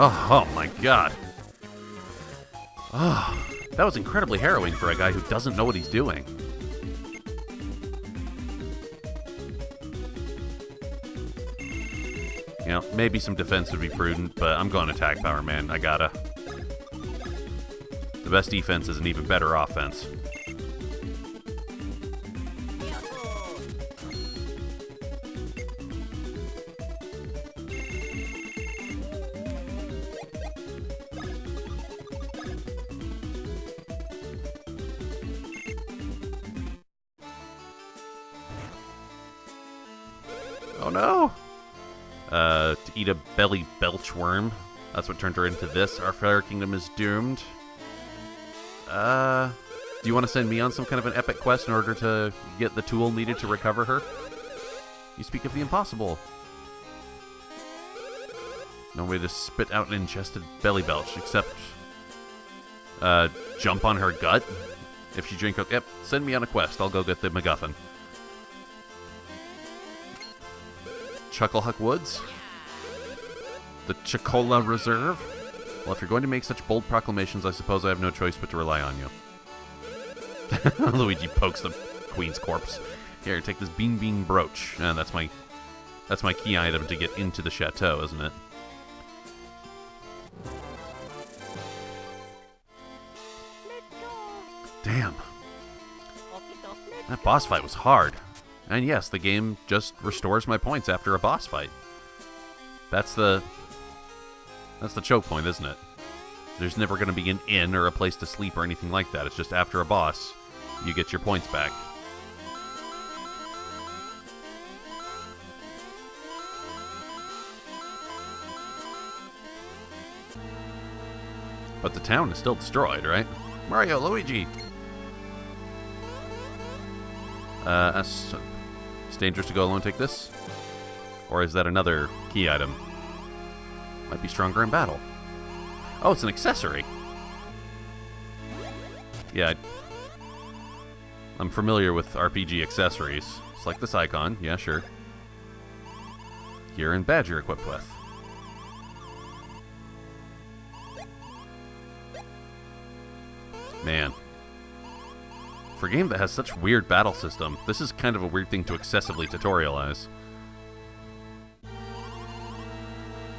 Oh my god. Oh, that was incredibly harrowing for a guy who doesn't know what he's doing. You know, maybe some defense would be prudent, but I'm going attack power, man. I gotta. The best defense is an even better offense. Oh no! To eat a belly belch worm. That's what turned her into this. Our Fire Kingdom is doomed. Do you want to send me on some kind of an epic quest in order to get the tool needed to recover her? You speak of the impossible. No way to spit out an ingested belly belch, except... jump on her gut? If she drink... Yep, send me on a quest. I'll go get the MacGuffin. Chucklehuck Woods? The Chocola Reserve? Well, if you're going to make such bold proclamations, I suppose I have no choice but to rely on you. Luigi pokes the queen's corpse. Here, take this bean brooch. That's my key item to get into the chateau, isn't it? Damn. That boss fight was hard. And yes, the game just restores my points after a boss fight. That's the choke point, isn't it? There's never going to be an inn or a place to sleep or anything like that. It's just after a boss, you get your points back. But the town is still destroyed, right? Mario, Luigi! It's dangerous to go alone and take this? Or is that another key item? Might be stronger in battle. Oh, it's an accessory! Yeah, I'm familiar with RPG accessories. It's like this icon, yeah, sure. Here and badge you're equipped with. Man. For a game that has such weird battle system, this is kind of a weird thing to excessively tutorialize.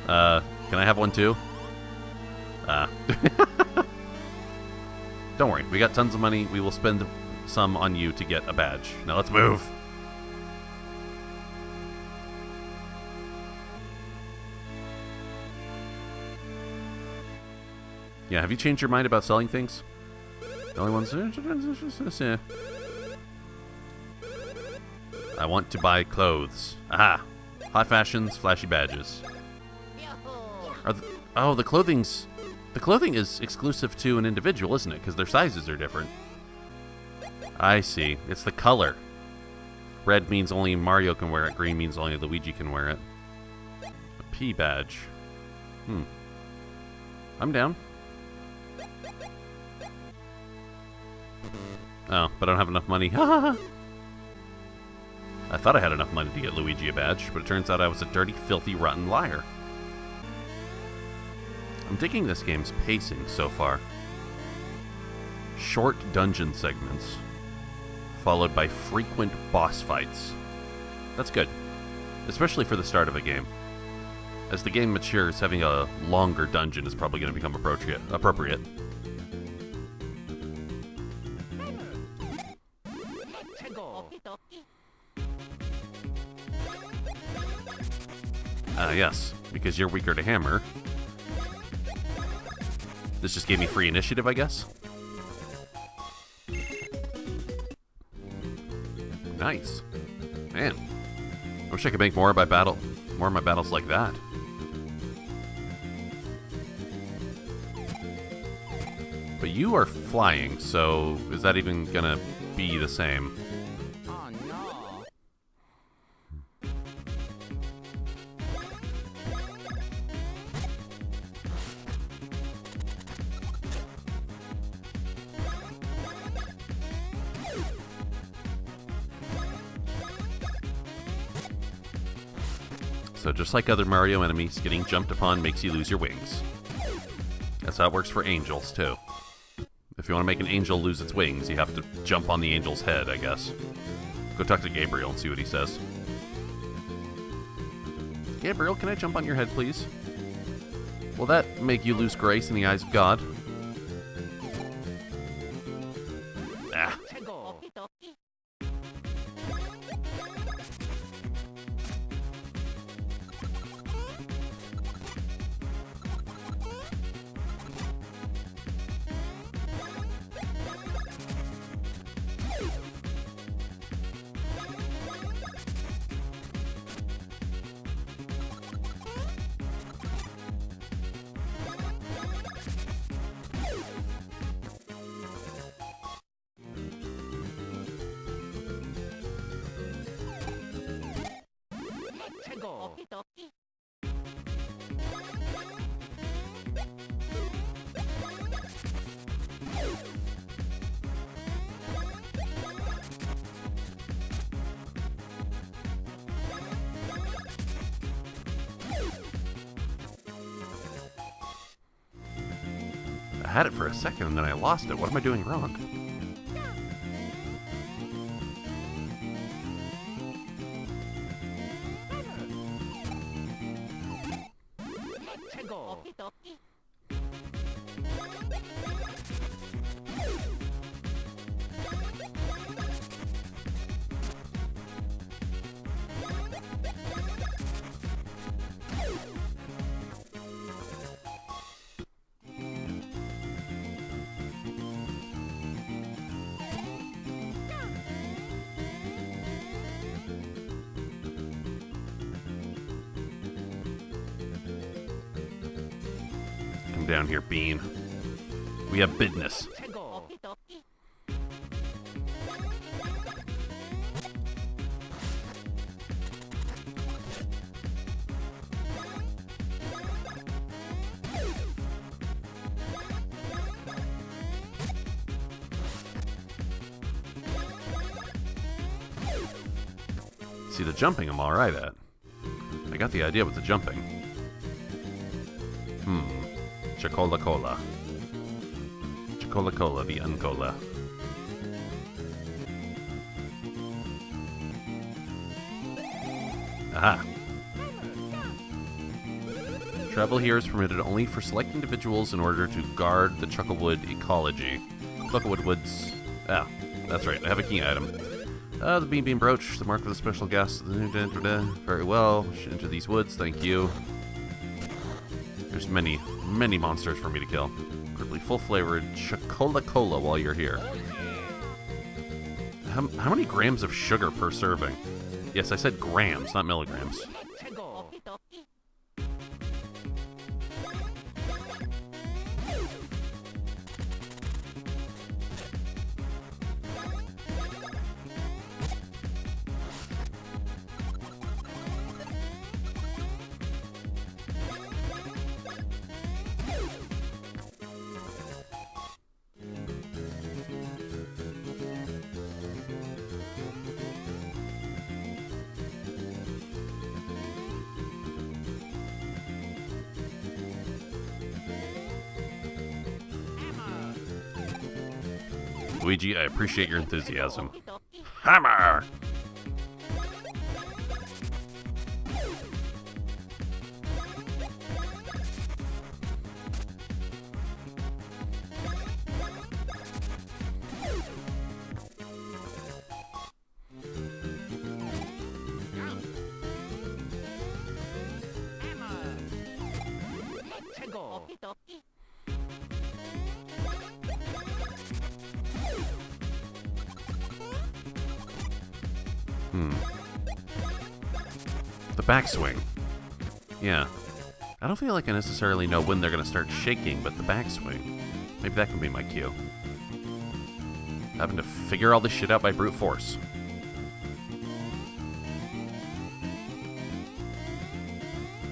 Can I have one too? Ah. Don't worry, we got tons of money. We will spend some on you to get a badge. Now let's move. Yeah, have you changed your mind about selling things? The only ones... I want to buy clothes. Aha! Hot fashions, flashy badges. Oh, the clothing's... The clothing is exclusive to an individual, isn't it? Because their sizes are different. I see. It's the color. Red means only Mario can wear it. Green means only Luigi can wear it. A P badge. I'm down. Oh, but I don't have enough money. I thought I had enough money to get Luigi a badge, but it turns out I was a dirty, filthy, rotten liar. I'm digging this game's pacing so far. Short dungeon segments, followed by frequent boss fights. That's good, especially for the start of a game. As the game matures, having a longer dungeon is probably going to become appropriate. Yes, because you're weaker to hammer. This just gave me free initiative, I guess. Nice. Man. I wish I could make more of my battles like that. But you are flying, so is that even gonna be the same? Oh no. So just like other Mario enemies, getting jumped upon makes you lose your wings. That's how it works for angels, too. If you want to make an angel lose its wings, you have to jump on the angel's head, I guess. Go talk to Gabriel and see what he says. Gabriel, can I jump on your head, please? Will that make you lose grace in the eyes of God? Ah. I had it for a second and then I lost it. What am I doing wrong? Come down here, Bean. We have business. See, the jumping I'm alright at. I got the idea with the jumping. Chocola Cola. Chocola Cola, the Uncola. Aha. Travel here is permitted only for select individuals in order to guard the Chucklewood ecology. Chucklewood Woods... Ah, that's right. I have a key item. The Beam Brooch, the mark of the special gas. Very well. Into these woods, thank you. There's many monsters for me to kill. Incredibly full-flavored Chocola while you're here. How many grams of sugar per serving? Yes, I said grams, not milligrams. Luigi, I appreciate your enthusiasm. Hammer! The backswing. Yeah. I don't feel like I necessarily know when they're going to start shaking, but the backswing. Maybe that can be my cue. Having to figure all this shit out by brute force.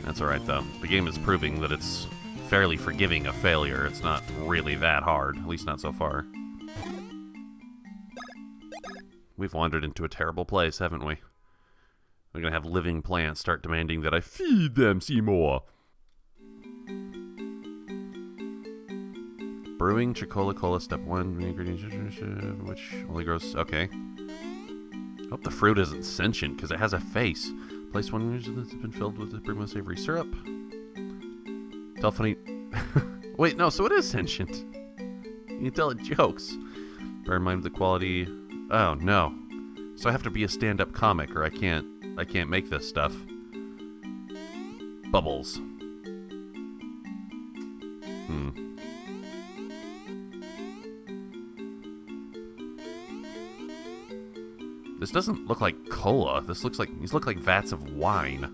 That's alright, though. The game is proving that it's fairly forgiving of failure. It's not really that hard, at least not so far. We've wandered into a terrible place, haven't we? We're gonna have living plants start demanding that I feed them, Seymour. Brewing Chocola step 1. Ingredient which only grows... Okay. Hope the fruit isn't sentient, because it has a face. Place one that's been filled with the primo savory syrup. Tell funny... Wait, no, so it is sentient. You can tell it jokes. Bear in mind the quality... Oh, no. So I have to be a stand-up comic, or I can't make this stuff. Bubbles. This doesn't look like cola. These look like vats of wine.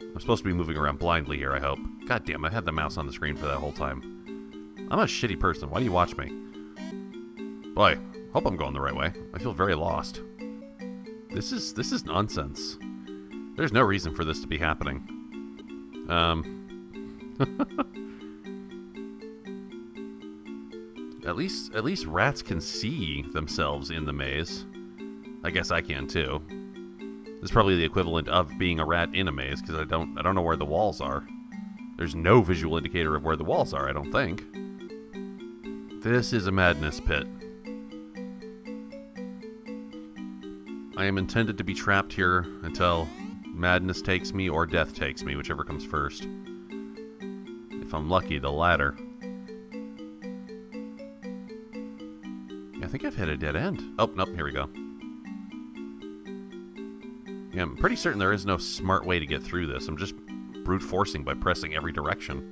I'm supposed to be moving around blindly here, I hope. God damn, I had the mouse on the screen for that whole time. I'm a shitty person. Why do you watch me? Boy, hope I'm going the right way. I feel very lost. This is nonsense. There's no reason for this to be happening. At least rats can see themselves in the maze. I guess I can too. This is probably the equivalent of being a rat in a maze, because I don't know where the walls are. There's no visual indicator of where the walls are, I don't think. This is a madness pit. I am intended to be trapped here until madness takes me or death takes me, whichever comes first. If I'm lucky, the latter. Yeah, I think I've hit a dead end. Oh, nope, here we go. Yeah, I'm pretty certain there is no smart way to get through this. I'm just brute forcing by pressing every direction.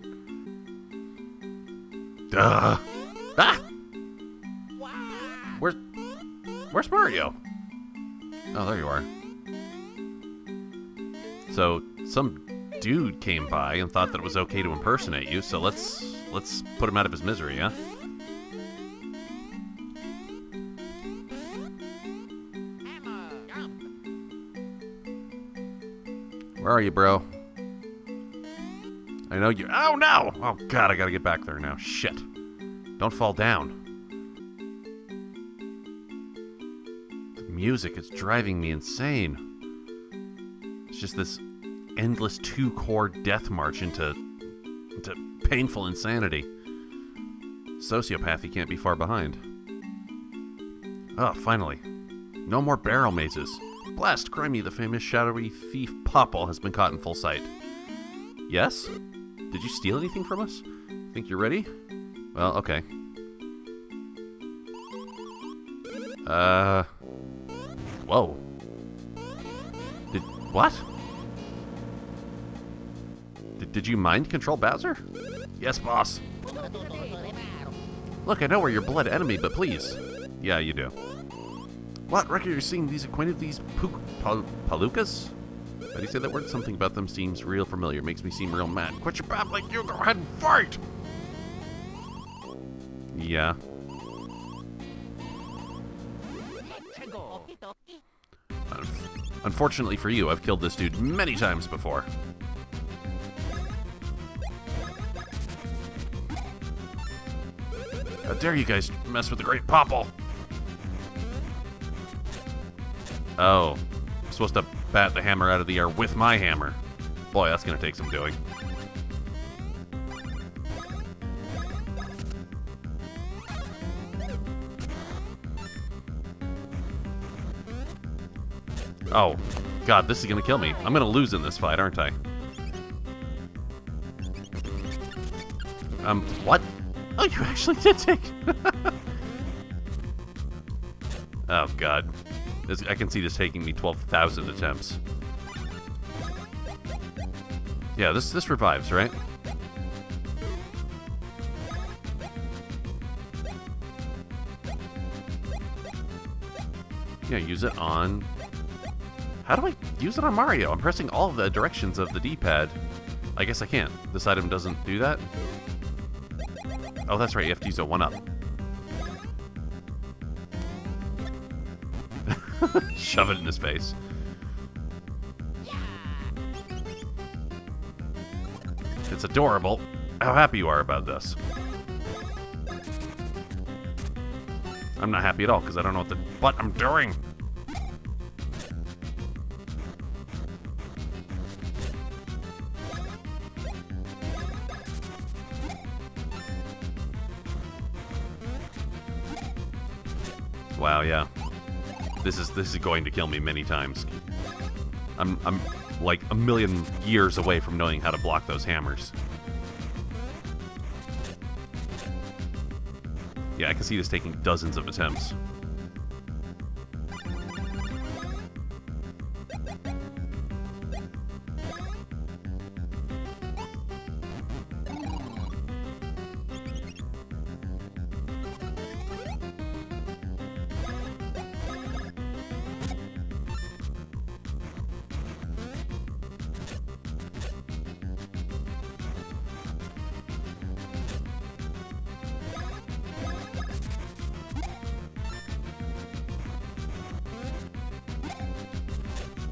Duh! Ah! Where's Mario? Oh, there you are. So, some dude came by and thought that it was okay to impersonate you, so let's put him out of his misery, huh? Where are you, bro? I know you... Oh, no! Oh, God, I gotta get back there now. Shit. Don't fall down. The music is driving me insane. It's just this endless two-chord death march into painful insanity. Sociopathy can't be far behind. Oh, finally. No more barrel mazes. Blast, Crimey, the famous shadowy thief Popple has been caught in full sight. Yes? Did you steal anything from us? Think you're ready? Well, okay. Whoa. What? Did you mind control Bowser? Yes, boss. Look, I know we're your blood enemy, but please. Yeah, you do. What record you're seeing these acquainted these palookas? How do you say that word? Something about them seems real familiar. Makes me seem real mad. Quit your babbling, you go ahead and fight! Yeah. Unfortunately for you, I've killed this dude many times before. How dare you guys mess with the great Popple? Oh. I'm supposed to bat the hammer out of the air with my hammer. Boy, that's gonna take some doing. Oh, God, this is gonna kill me. I'm gonna lose in this fight, aren't I? What? Oh, you actually did take... Oh, God. I can see this taking me 12,000 attempts. Yeah, this revives, right? Yeah, use it on... How do I use it on Mario? I'm pressing all of the directions of the D-pad. I guess I can't. This item doesn't do that? Oh, that's right. You have to use a 1-up. Shove it in his face. It's adorable. How happy you are about this. I'm not happy at all because I don't know what I'm doing. Wow, yeah. This is going to kill me many times. I'm like a million years away from knowing how to block those hammers. Yeah, I can see this taking dozens of attempts.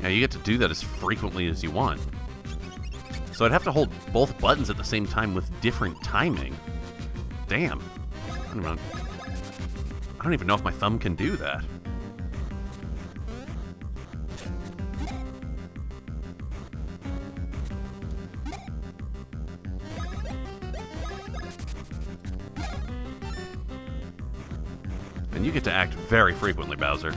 Yeah, you get to do that as frequently as you want. So I'd have to hold both buttons at the same time with different timing. Damn. I don't even know if my thumb can do that. And you get to act very frequently, Bowser.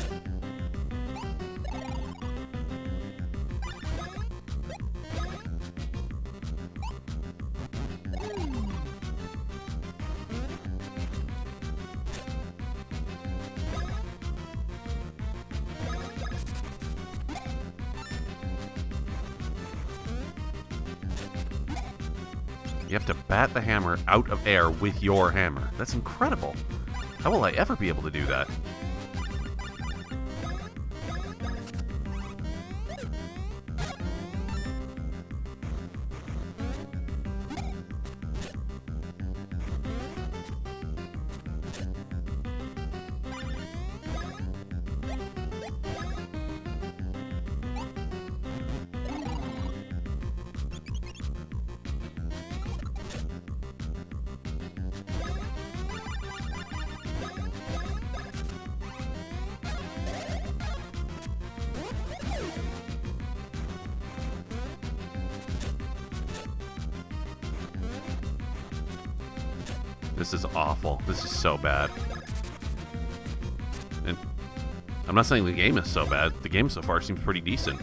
You have to bat the hammer out of air with your hammer. That's incredible. How will I ever be able to do that? This is awful. This is so bad. And I'm not saying the game is so bad. The game so far seems pretty decent.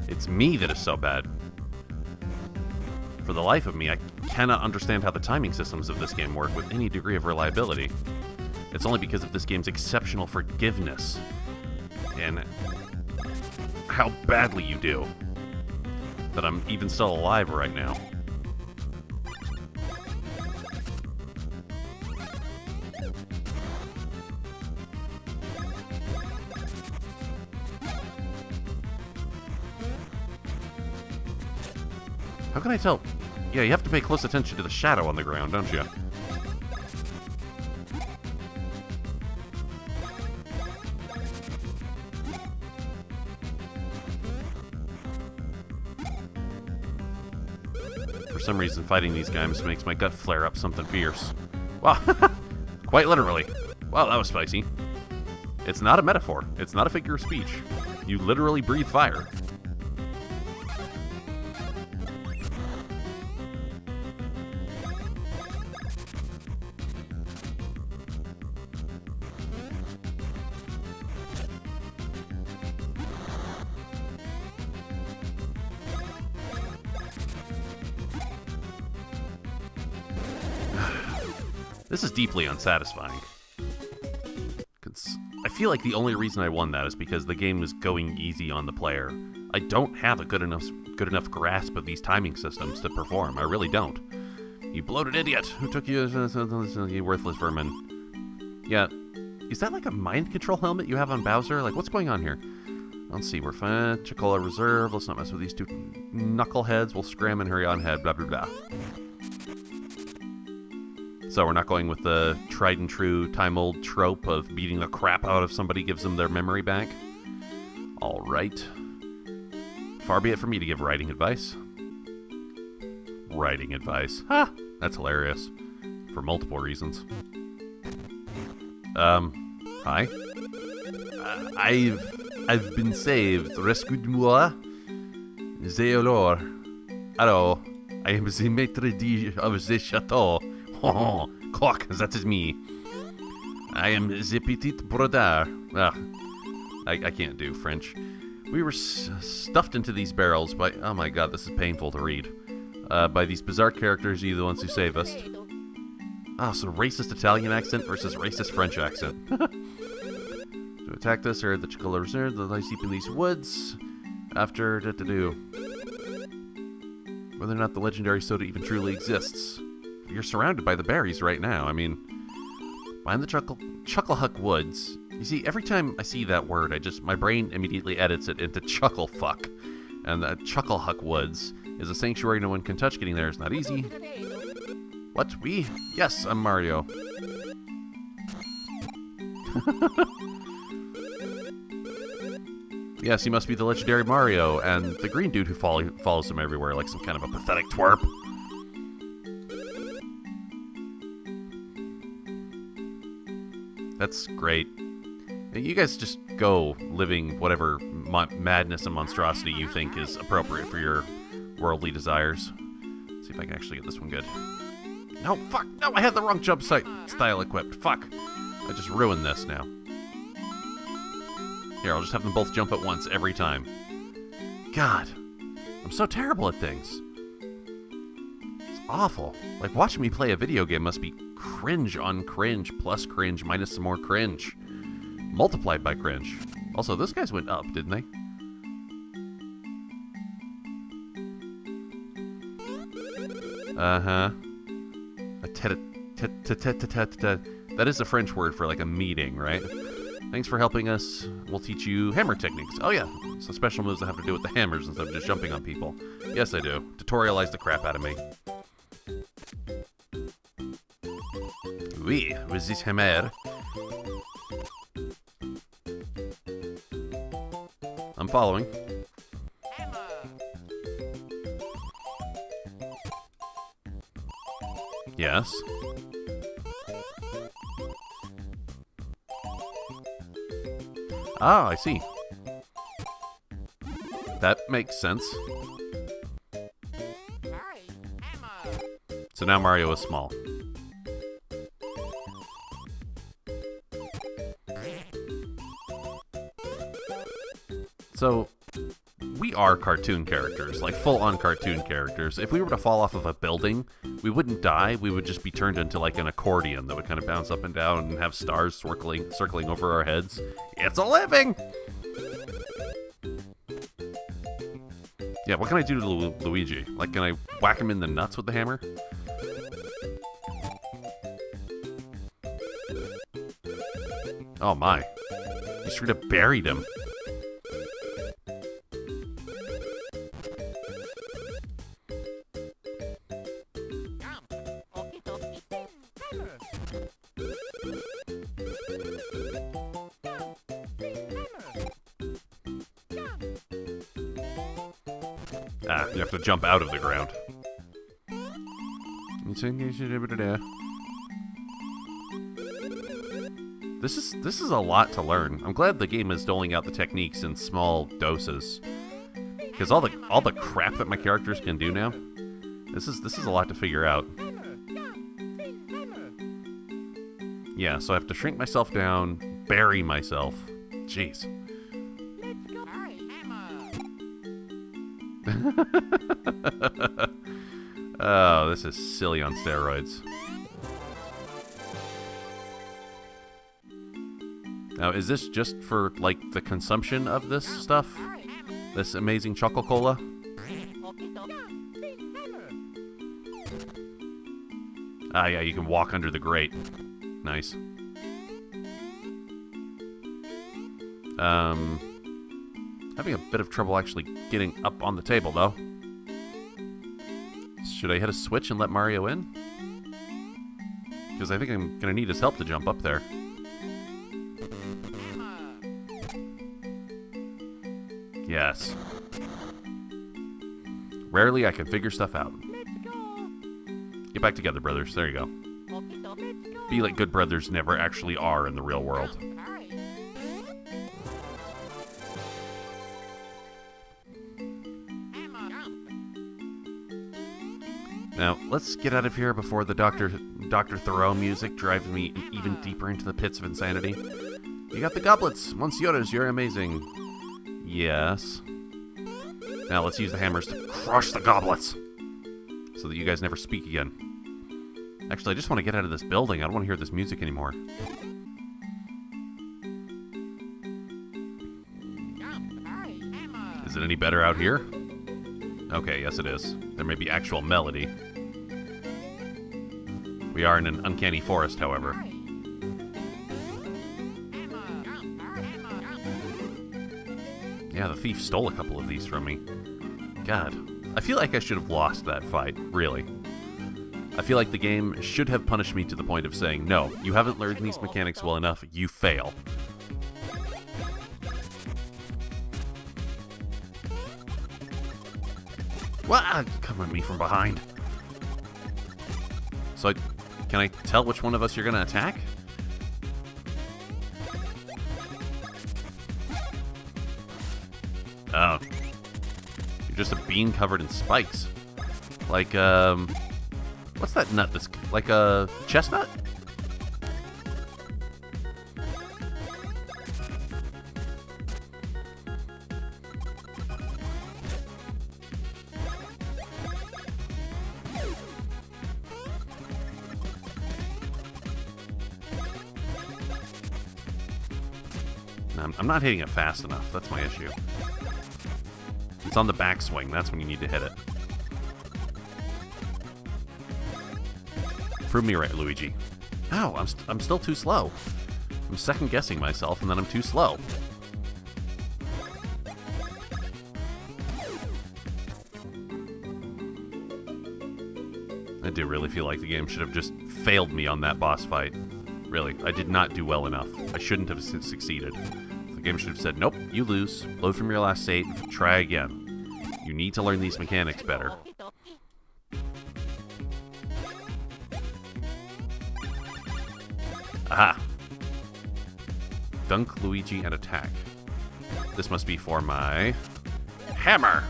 It's me that is so bad. For the life of me, I cannot understand how the timing systems of this game work with any degree of reliability. It's only because of this game's exceptional forgiveness and how badly you do that I'm even still alive right now. How can I tell? Yeah, you have to pay close attention to the shadow on the ground, don't you? For some reason, fighting these guys makes my gut flare up something fierce. Wow, quite literally. Wow, that was spicy. It's not a metaphor. It's not a figure of speech. You literally breathe fire. This is deeply unsatisfying. I feel like the only reason I won that is because the game was going easy on the player. I don't have a good enough grasp of these timing systems to perform. I really don't. You bloated idiot! Who took you, you worthless vermin? Yeah, is that like a mind control helmet you have on Bowser? Like, what's going on here? Let's see, we're fine. Chocola Reserve. Let's not mess with these two knuckleheads. We'll scram and hurry on ahead. Blah, blah, blah. So we're not going with the tried and true time-old trope of beating the crap out of somebody gives them their memory back. All right. Far be it from me to give writing advice. Writing advice. Ha! That's hilarious. For multiple reasons. Hi. I've been saved. Rescued-moi. The alors. Hello. I am the maître of the chateau. Oh, cock, that is me. I am the petit brother. I can't do French. We were stuffed into these barrels by... Oh my god, this is painful to read. By these bizarre characters, you the ones who save us. Ah, so racist Italian accent versus racist French accent. To attack this, or the Chocola Reserve, that lies deep in these woods. After... Whether or not the legendary soda even truly exists. You're surrounded by the berries right now. I mean, behind the Chucklehuck Woods. You see, every time I see that word, my brain immediately edits it into Chucklefuck. And the Chucklehuck Woods is a sanctuary no one can touch. Getting there is not easy. What? We? Yes, I'm Mario. Yes, he must be the legendary Mario, and the green dude who follows him everywhere like some kind of a pathetic twerp. That's great. You guys just go living whatever madness and monstrosity you think is appropriate for your worldly desires. Let's see if I can actually get this one good. No, fuck! No, I had the wrong jump style equipped. Fuck! I just ruined this now. Here, I'll just have them both jump at once every time. God, I'm so terrible at things. It's awful. Like, watching me play a video game must be cringe on cringe plus cringe minus some more cringe. Multiplied by cringe. Also, those guys went up, didn't they? Uh-huh. That is a French word for, like, a meeting, right? Thanks for helping us. We'll teach you hammer techniques. Oh, yeah. So special moves that have to do with the hammers instead of just jumping on people. Yes, I do. Tutorialize the crap out of me. Oui, with this hammer. I'm following. Yes. Ah, I see. That makes sense. So now Mario is small. So, we are cartoon characters, like full-on cartoon characters. If we were to fall off of a building, we wouldn't die. We would just be turned into like an accordion that would kind of bounce up and down and have stars circling over our heads. It's a living! Yeah, what can I do to Luigi? Like, can I whack him in the nuts with the hammer? Oh my. You straight up buried him. Ah, you have to jump out of the ground. This is a lot to learn. I'm glad the game is doling out the techniques in small doses. Because all the crap that my characters can do now, this is a lot to figure out. Yeah, so I have to shrink myself down, bury myself. Jeez. Oh, this is silly on steroids. Now, is this just for, like, the consumption of this stuff? This amazing Choco-Cola? Ah, yeah, you can walk under the grate. Nice. Having a bit of trouble actually getting up on the table, though. Should I hit a switch and let Mario in? Because I think I'm gonna need his help to jump up there. Yes. Rarely I can figure stuff out. Get back together, brothers. There you go. Be like good brothers never actually are in the real world. Now, let's get out of here before the Dr. Thoreau music drives me even deeper into the pits of insanity. You got the goblets. Once yours, you're amazing. Yes. Now let's use the hammers to crush the goblets so that you guys never speak again. Actually, I just want to get out of this building. I don't want to hear this music anymore. Is it any better out here? Okay, yes it is. There may be actual melody. We are in an uncanny forest, however. Yeah, the thief stole a couple of these from me. God, I feel like I should have lost that fight, really. I feel like the game should have punished me to the point of saying, no, you haven't learned these mechanics well enough, you fail. What? Come at me from behind. So, can I tell which one of us you're going to attack? Oh. You're just a bean covered in spikes. Like, what's that nut that's like a chestnut? I'm not hitting it fast enough. That's my issue. It's on the backswing. That's when you need to hit it. Prove me right, Luigi. Ow, I'm still too slow. I'm second-guessing myself, and then I'm too slow. I do really feel like the game should have just failed me on that boss fight. Really, I did not do well enough. I shouldn't have succeeded. The game should have said, nope, you lose. Load from your last state, try again. You need to learn these mechanics better. Aha! Dunk Luigi and attack. This must be for my hammer!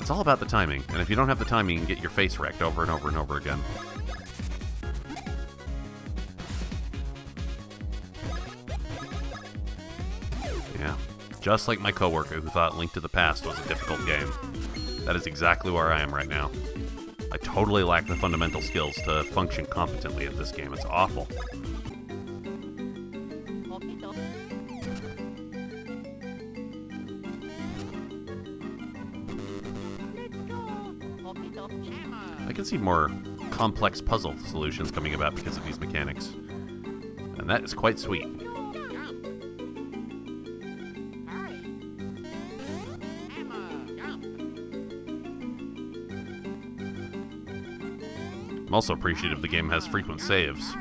It's all about the timing, and if you don't have the timing, you can get your face wrecked over and over and over again. Yeah, just like my coworker who thought Link to the Past was a difficult game. That is exactly where I am right now. I totally lack the fundamental skills to function competently at this game. It's awful. I can see more complex puzzle solutions coming about because of these mechanics. And that is quite sweet. I'm also appreciative the game has frequent saves.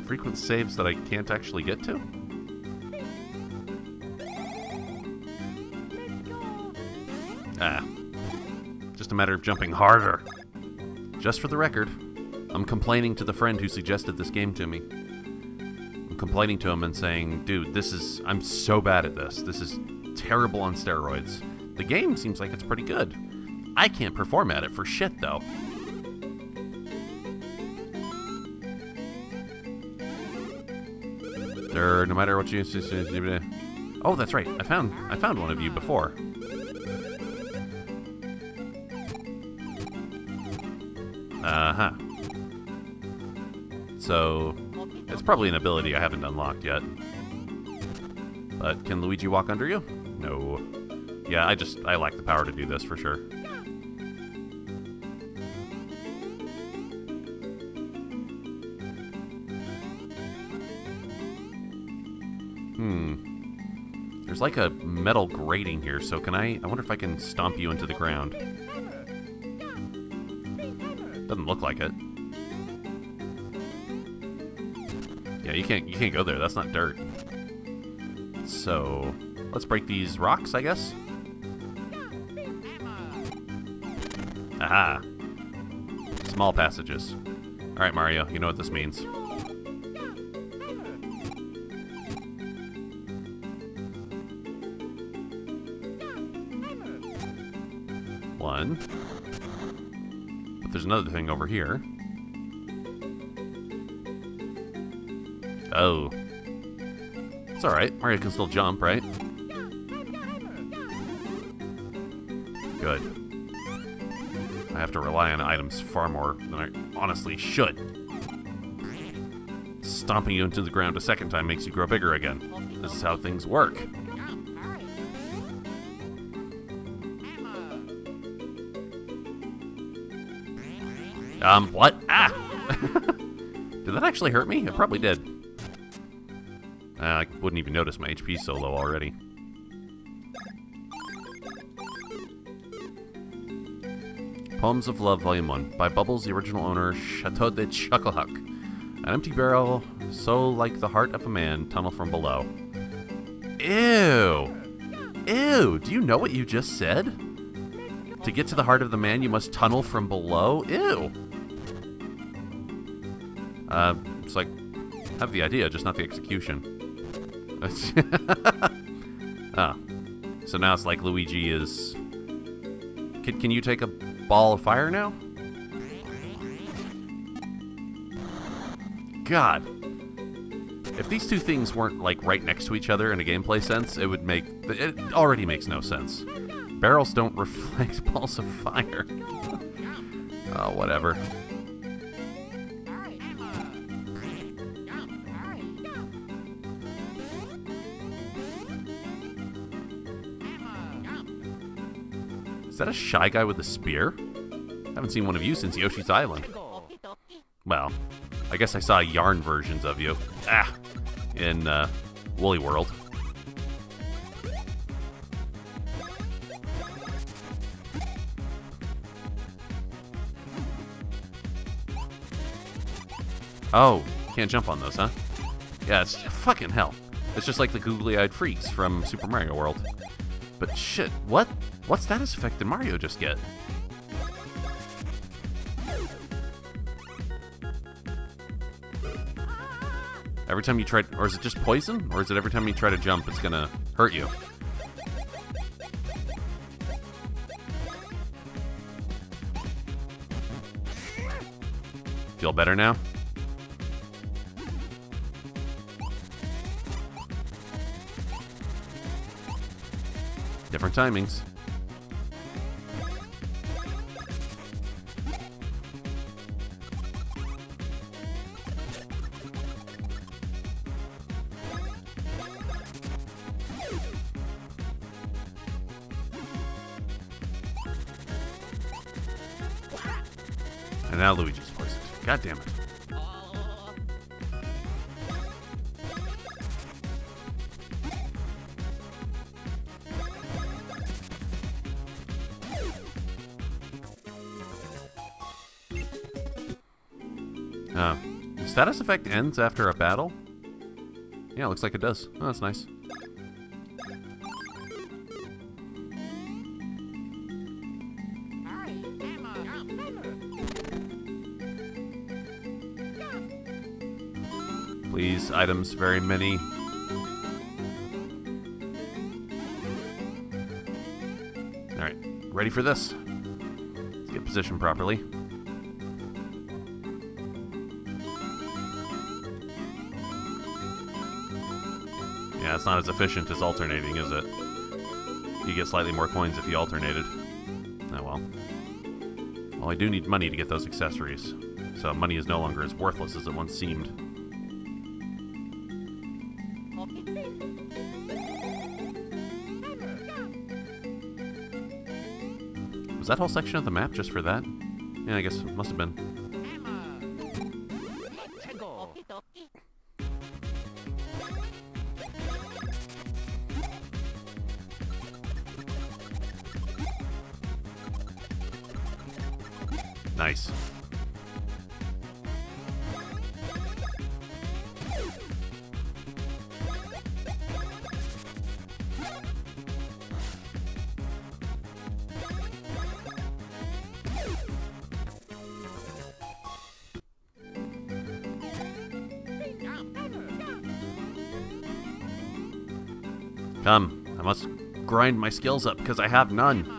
Frequent saves that I can't actually get to? Ah. Just a matter of jumping harder. Just for the record, I'm complaining to the friend who suggested this game to me. I'm complaining to him and saying, dude, I'm so bad at this. This is terrible on steroids. The game seems like it's pretty good. I can't perform at it for shit, though. No matter what you... Oh, that's right. I found one of you before. Uh-huh. So, it's probably an ability I haven't unlocked yet. But can Luigi walk under you? No. Yeah, I lack the power to do this for sure. There's like a metal grating here, so I wonder if I can stomp you into the ground. Doesn't look like it. Yeah, you can't go there. That's not dirt. So, let's break these rocks, I guess. Aha. Small passages. Alright, Mario, you know what this means. One. But there's another thing over here. Oh. It's alright. Mario can still jump, right? Good. I have to rely on items far more than I honestly should. Stomping you into the ground a second time makes you grow bigger again. This is how things work. What? Ah! Did that actually hurt me? It probably did. I wouldn't even notice my HP so low already. Poems of Love, Volume 1. By Bubbles, the original owner, Chateau de Chucklehuck. An empty barrel, so like the heart of a man, tunnel from below. Ew! Ew! Do you know what you just said? To get to the heart of the man, you must tunnel from below? Ew! It's like, I have the idea, just not the execution. Ah. So now it's like Luigi is... Can you take a ball of fire now? God. If these two things weren't, like, right next to each other in a gameplay sense, it would make... It already makes no sense. Barrels don't reflect balls of fire. Oh, whatever. Is that a Shy Guy with a spear? Haven't seen one of you since Yoshi's Island. Well, I guess I saw yarn versions of you. In Woolly World. Oh, can't jump on those, huh? Yeah, it's fucking hell. It's just like the googly-eyed freaks from Super Mario World. But shit, what status effect did Mario just get? Every time you try... Or is it just poison? Or is it every time you try to jump, it's gonna hurt you? Feel better now? Different timings. And now Luigi's poisoned. God damn it. The status effect ends after a battle? Yeah, looks like it does. Oh, that's nice. Please, items, very many. Alright, ready for this. Let's get positioned properly. Yeah, it's not as efficient as alternating, is it? You get slightly more coins if you alternated. Oh well. Well, I do need money to get those accessories. So money is no longer as worthless as it once seemed. Was that whole section of the map just for that? Yeah, I guess it must have been. Nice. Come, I must grind my skills up because I have none.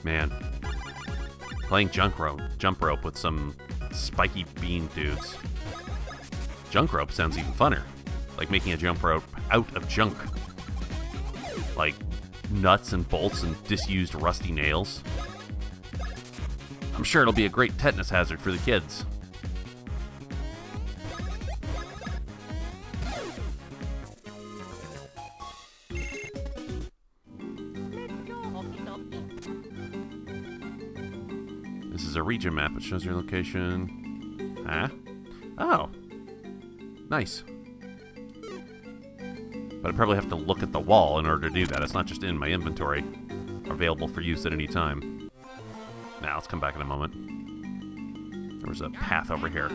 Man, playing jump rope with some spiky bean dudes. Junk rope sounds even funner. Like making a jump rope out of junk. Like nuts and bolts and disused rusty nails. I'm sure it'll be a great tetanus hazard for the kids. This is a region map. It shows your location. Huh? Oh. Nice. But I probably have to look at the wall in order to do that. It's not just in my inventory. Available for use at any time. Now, let's come back in a moment. There was a path over here.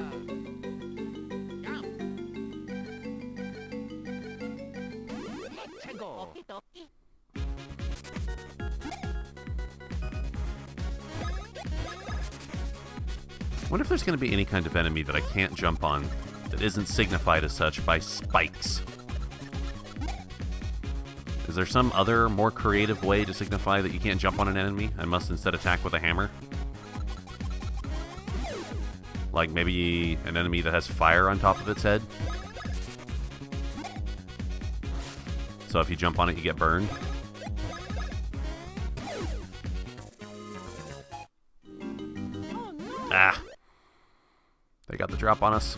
I wonder if there's going to be any kind of enemy that I can't jump on that isn't signified as such by spikes. Is there some other, more creative way to signify that you can't jump on an enemy and must instead attack with a hammer? Like maybe an enemy that has fire on top of its head? So if you jump on it, you get burned? Ah! They got the drop on us.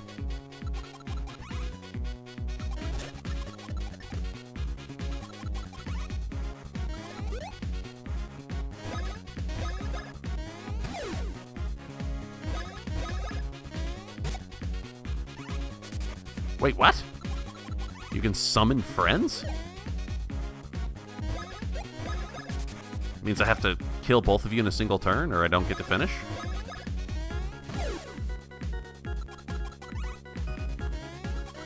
Wait, what? You can summon friends? Means I have to kill both of you in a single turn, or I don't get to finish?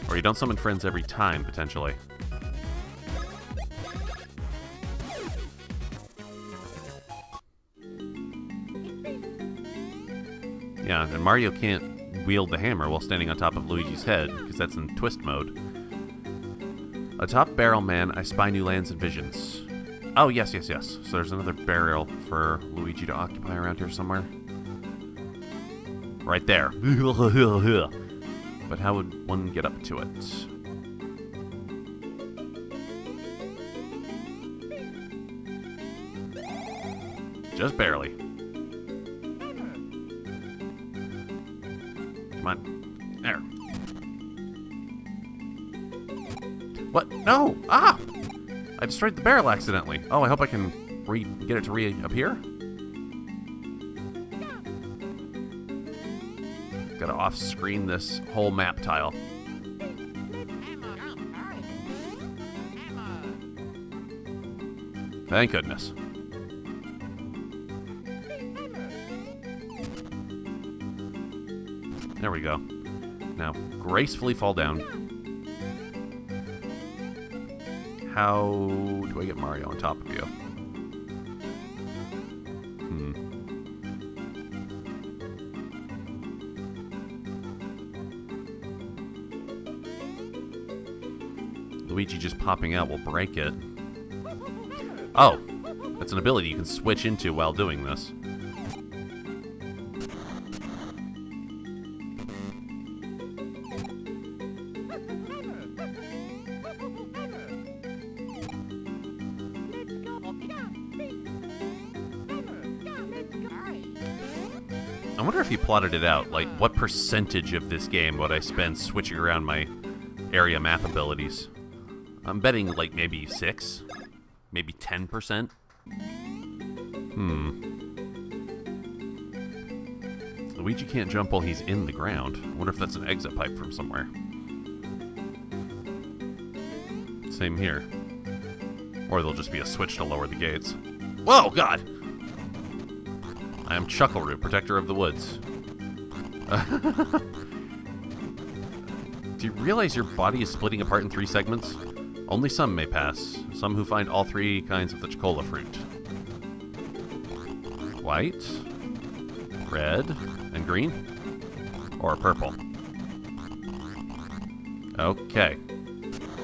Or you don't summon friends every time, potentially. Yeah, and Mario can't wield the hammer while standing on top of Luigi's head, because that's in twist mode. Atop Barrel Man, I spy new lands and visions. Oh, yes. So there's another barrel for Luigi to occupy around here somewhere. Right there. But how would one get up to it? Just barely. Come on. There. What? No! Ah! I destroyed the barrel accidentally. Oh, I hope I can get it to reappear. Gotta off-screen this whole map tile. Thank goodness. There we go. Now, gracefully fall down. How do I get Mario on top of you? Luigi just popping out will break it. Oh, that's an ability you can switch into while doing this. I wonder if you plotted it out, like what percentage of this game would I spend switching around my area map abilities? I'm betting like maybe 6, maybe 10%. Luigi can't jump while he's in the ground. I wonder if that's an exit pipe from somewhere. Same here. Or there'll just be a switch to lower the gates. Whoa, God! I am Chuckleroot, protector of the woods. Do you realize your body is splitting apart in 3 segments? Only some may pass. Some who find all 3 kinds of the chocola fruit. White, red, and green? Or purple? Okay.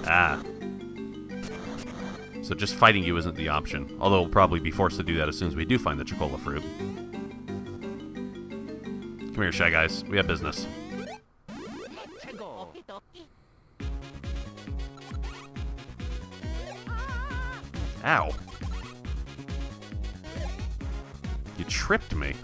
Ah. So just fighting you isn't the option. Although we'll probably be forced to do that as soon as we do find the chocola fruit. Come here, Shy Guys. We have business. Ow. You tripped me.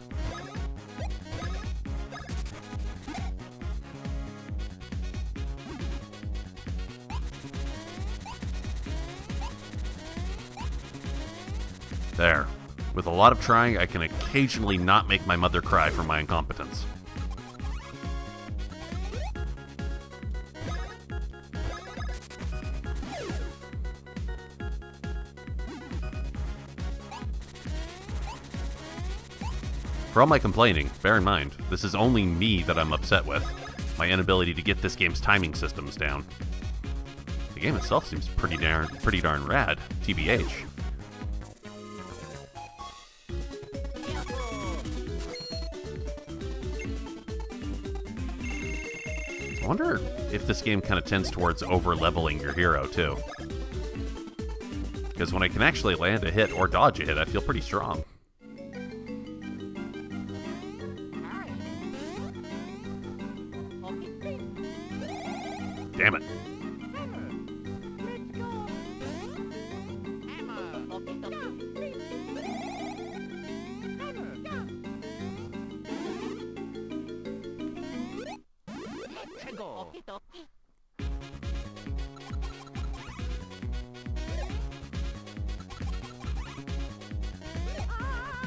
There. With a lot of trying, I can occasionally not make my mother cry for my incompetence. For all my complaining, bear in mind, this is only me that I'm upset with. My inability to get this game's timing systems down. The game itself seems pretty darn rad, TBH. I wonder if this game kind of tends towards over-leveling your hero, too. Because when I can actually land a hit or dodge a hit, I feel pretty strong. Damn it.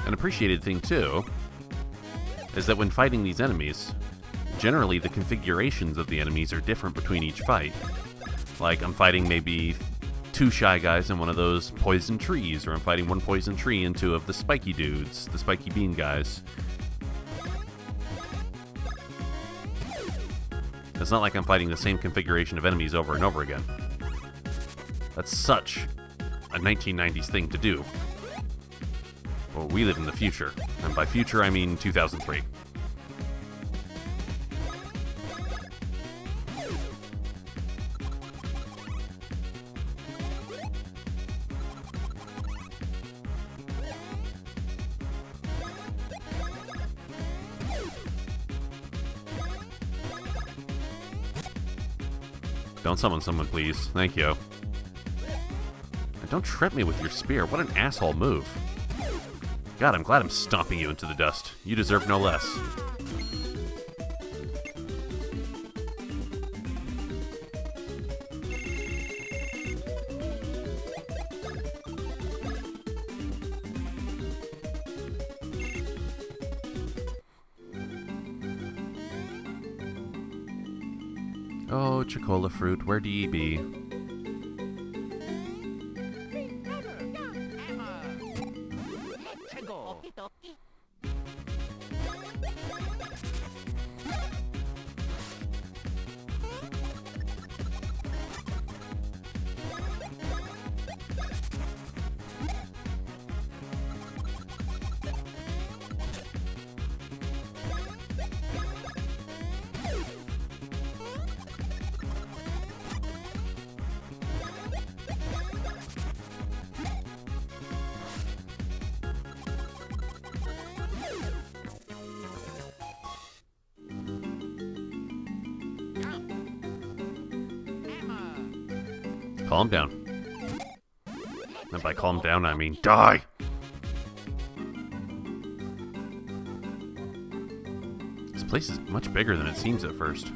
An appreciated thing, too, is that when fighting these enemies, generally the configurations of the enemies are different between each fight. Like, I'm fighting maybe 2 Shy Guys in one of those poison trees, or I'm fighting 1 poison tree and 2 of the spiky dudes, the spiky bean guys. It's not like I'm fighting the same configuration of enemies over and over again. That's such a 1990s thing to do. Well, we live in the future, and by future I mean 2003. Don't summon someone, please. Thank you. And don't trip me with your spear. What an asshole move. God, I'm glad I'm stomping you into the dust. You deserve no less. Oh, Chocola fruit, where do ye be? Calm down. And by calm down, I mean die! This place is much bigger than it seems at first.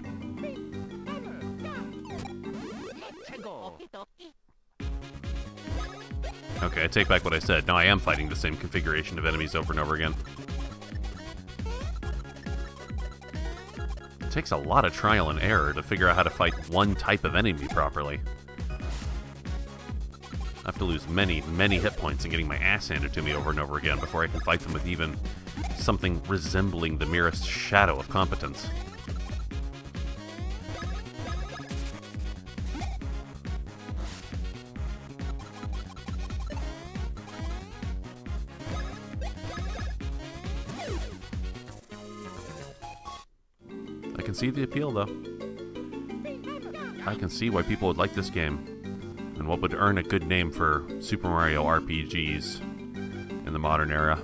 Okay, I take back what I said. Now I am fighting the same configuration of enemies over and over again. It takes a lot of trial and error to figure out how to fight one type of enemy properly. I have to lose many, many hit points in getting my ass handed to me over and over again before I can fight them with even something resembling the merest shadow of competence. I can see the appeal, though. I can see why people would like this game, and what would earn a good name for Super Mario RPGs in the modern era.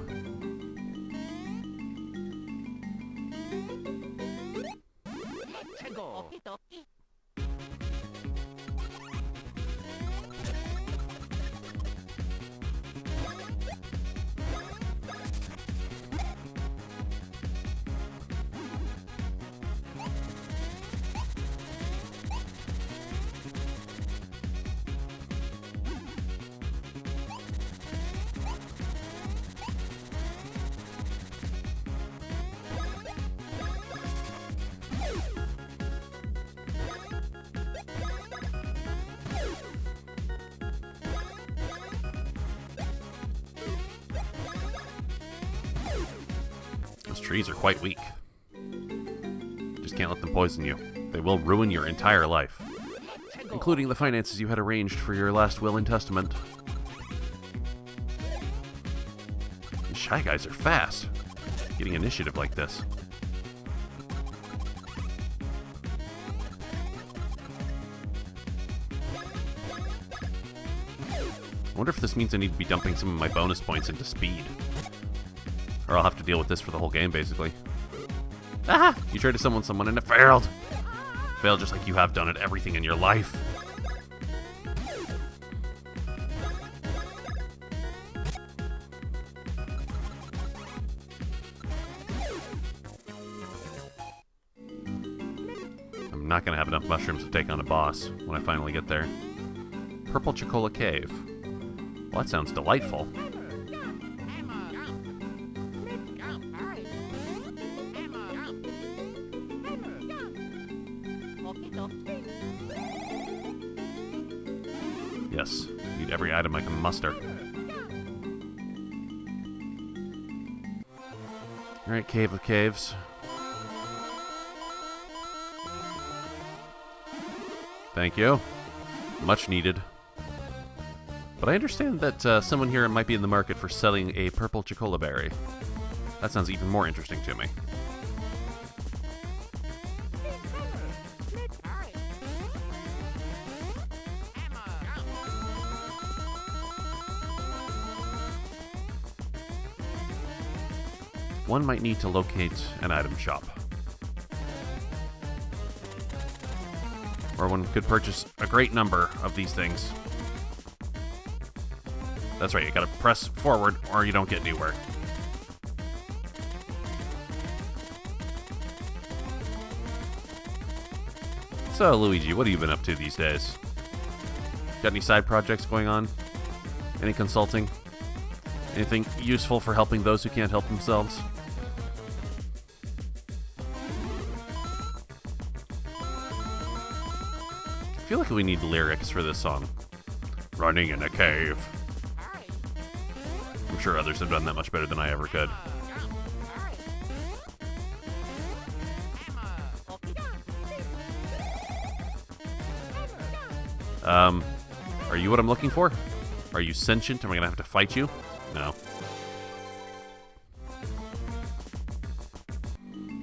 Trees are quite weak. Just can't let them poison you. They will ruin your entire life, including the finances you had arranged for your last will and testament. These Shy Guys are fast, getting initiative like this. I wonder if this means I need to be dumping some of my bonus points into speed. Or I'll have to deal with this for the whole game, basically. Ah! You tried to summon someone and it failed! Failed just like you have done at everything in your life. I'm not gonna have enough mushrooms to take on a boss when I finally get there. Purple Chocola Cave. Well, that sounds delightful. muster. Alright, Cave of Caves. Thank you. Much needed. But I understand that someone here might be in the market for selling a purple Chocola berry. That sounds even more interesting to me. One might need to locate an item shop. Or one could purchase a great number of these things. That's right, you gotta press forward or you don't get anywhere. So, Luigi, what have you been up to these days? Got any side projects going on? Any consulting? Anything useful for helping those who can't help themselves? I feel like we need lyrics for this song. Running in a cave. I'm sure others have done that much better than I ever could. Are you what I'm looking for? Are you sentient? Am I gonna have to fight you? No.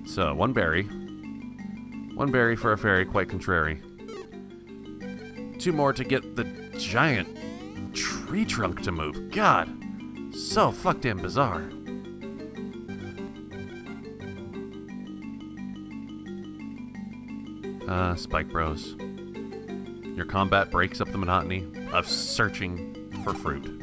So, one berry. One berry for a fairy, quite contrary. 2 more to get the giant tree trunk to move. God, so fuck-damn bizarre. Spike Bros. Your combat breaks up the monotony of searching for fruit.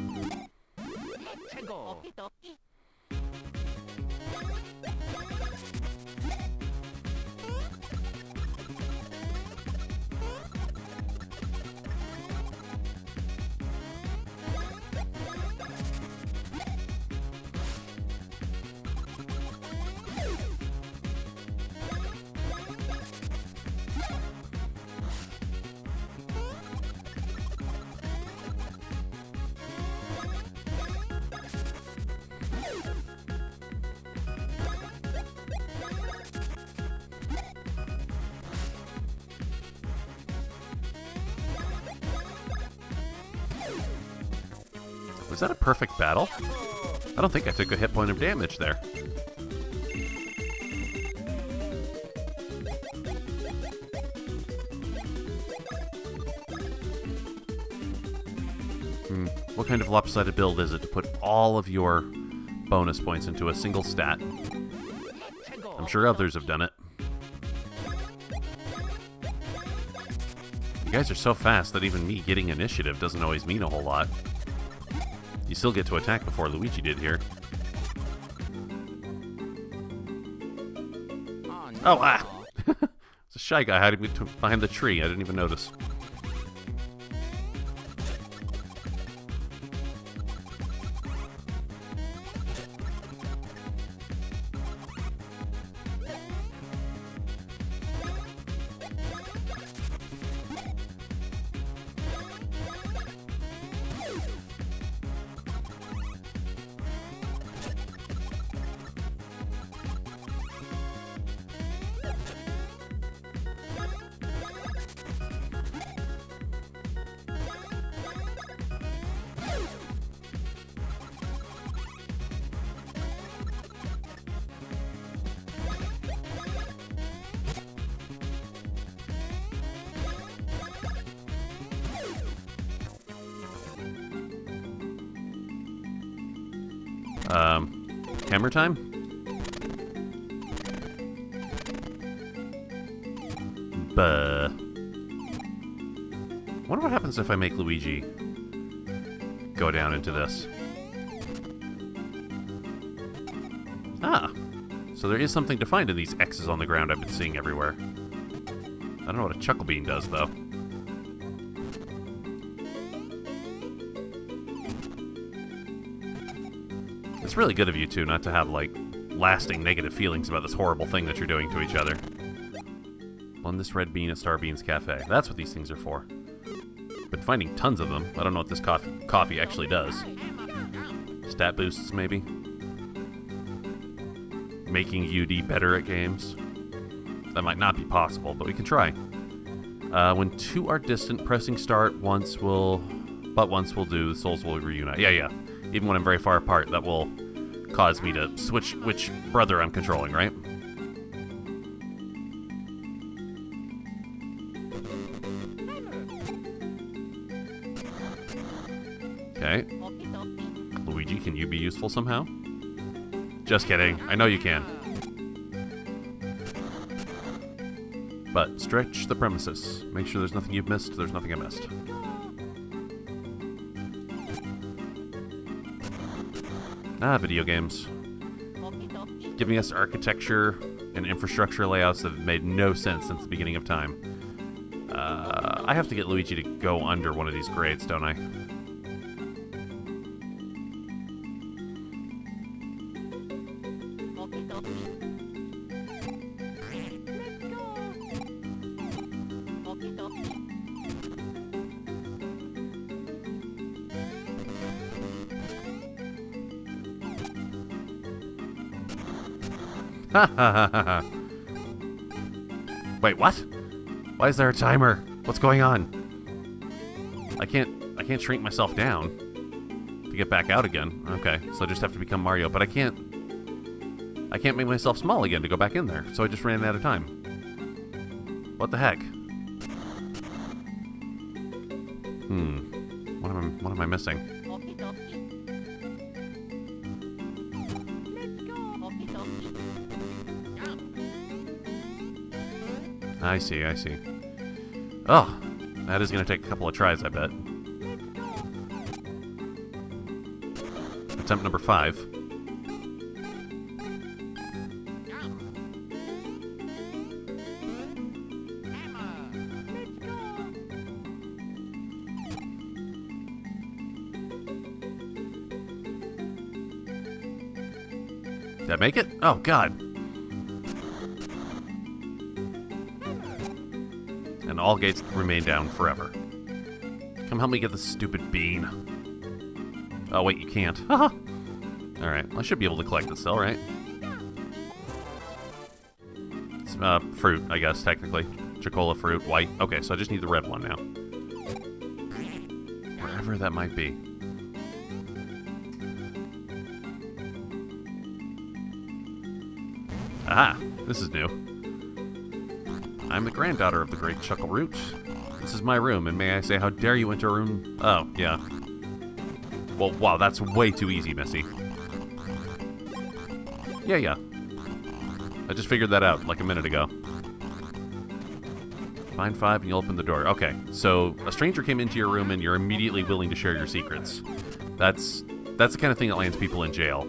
Was that a perfect battle? I don't think I took a hit point of damage there. What kind of lopsided build is it to put all of your bonus points into a single stat? I'm sure others have done it. You guys are so fast that even me getting initiative doesn't always mean a whole lot. You still get to attack before Luigi did here. Oh, ah! It's a shy guy hiding behind the tree. I didn't even notice. Hammer time? Buh. Wonder what happens if I make Luigi go down into this. Ah! So there is something to find in these X's on the ground I've been seeing everywhere. I don't know what a chuckle bean does, though. It's really good of you two not to have, like, lasting negative feelings about this horrible thing that you're doing to each other. On this red bean at Starbean's Cafe. That's what these things are for. Been finding tons of them. I don't know what this coffee actually does. Stat boosts, maybe? Making UD better at games? That might not be possible, but we can try. When two are distant, pressing start once will do. The souls will reunite. Yeah. Even when I'm very far apart, that will cause me to switch which brother I'm controlling, right? Okay. Luigi, can you be useful somehow? Just kidding. I know you can. But stretch the premises. Make sure there's nothing you've missed. There's nothing I missed. Video games. Giving us architecture and infrastructure layouts that have made no sense since the beginning of time. I have to get Luigi to go under one of these grades, don't I? Wait, what? Why is there a timer? What's going on? I can't shrink myself down to get back out again. Okay, so I just have to become Mario, but I can't make myself small again to go back in there. So I just ran out of time. What the heck? What am I missing? I see. Oh, that is going to take a couple of tries, I bet. Attempt number 5. Did I make it? Oh, God. And all gates remain down forever. Come help me get this stupid bean. Oh, wait, you can't. Haha. Alright, I should be able to collect it still, right? It's, fruit, I guess, technically. Chocola fruit, white. Okay, so I just need the red one now. Wherever that might be. Aha! This is new. I'm the granddaughter of the great Chuckleroot. This is my room, and may I say, how dare you enter a room... Oh, yeah. Well, wow, that's way too easy, Missy. Yeah. I just figured that out, like a minute ago. Find 5 and you'll open the door. Okay, so a stranger came into your room and you're immediately willing to share your secrets. That's the kind of thing that lands people in jail.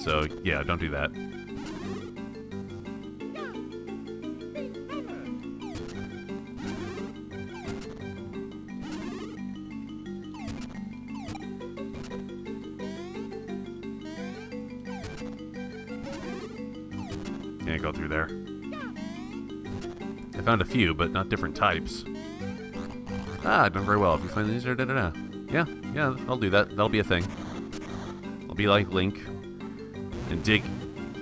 So, yeah, don't do that. Can't go through there. I found a few, but not different types. Done very well. If you find these, Yeah, I'll do that. That'll be a thing. I'll be like Link and dig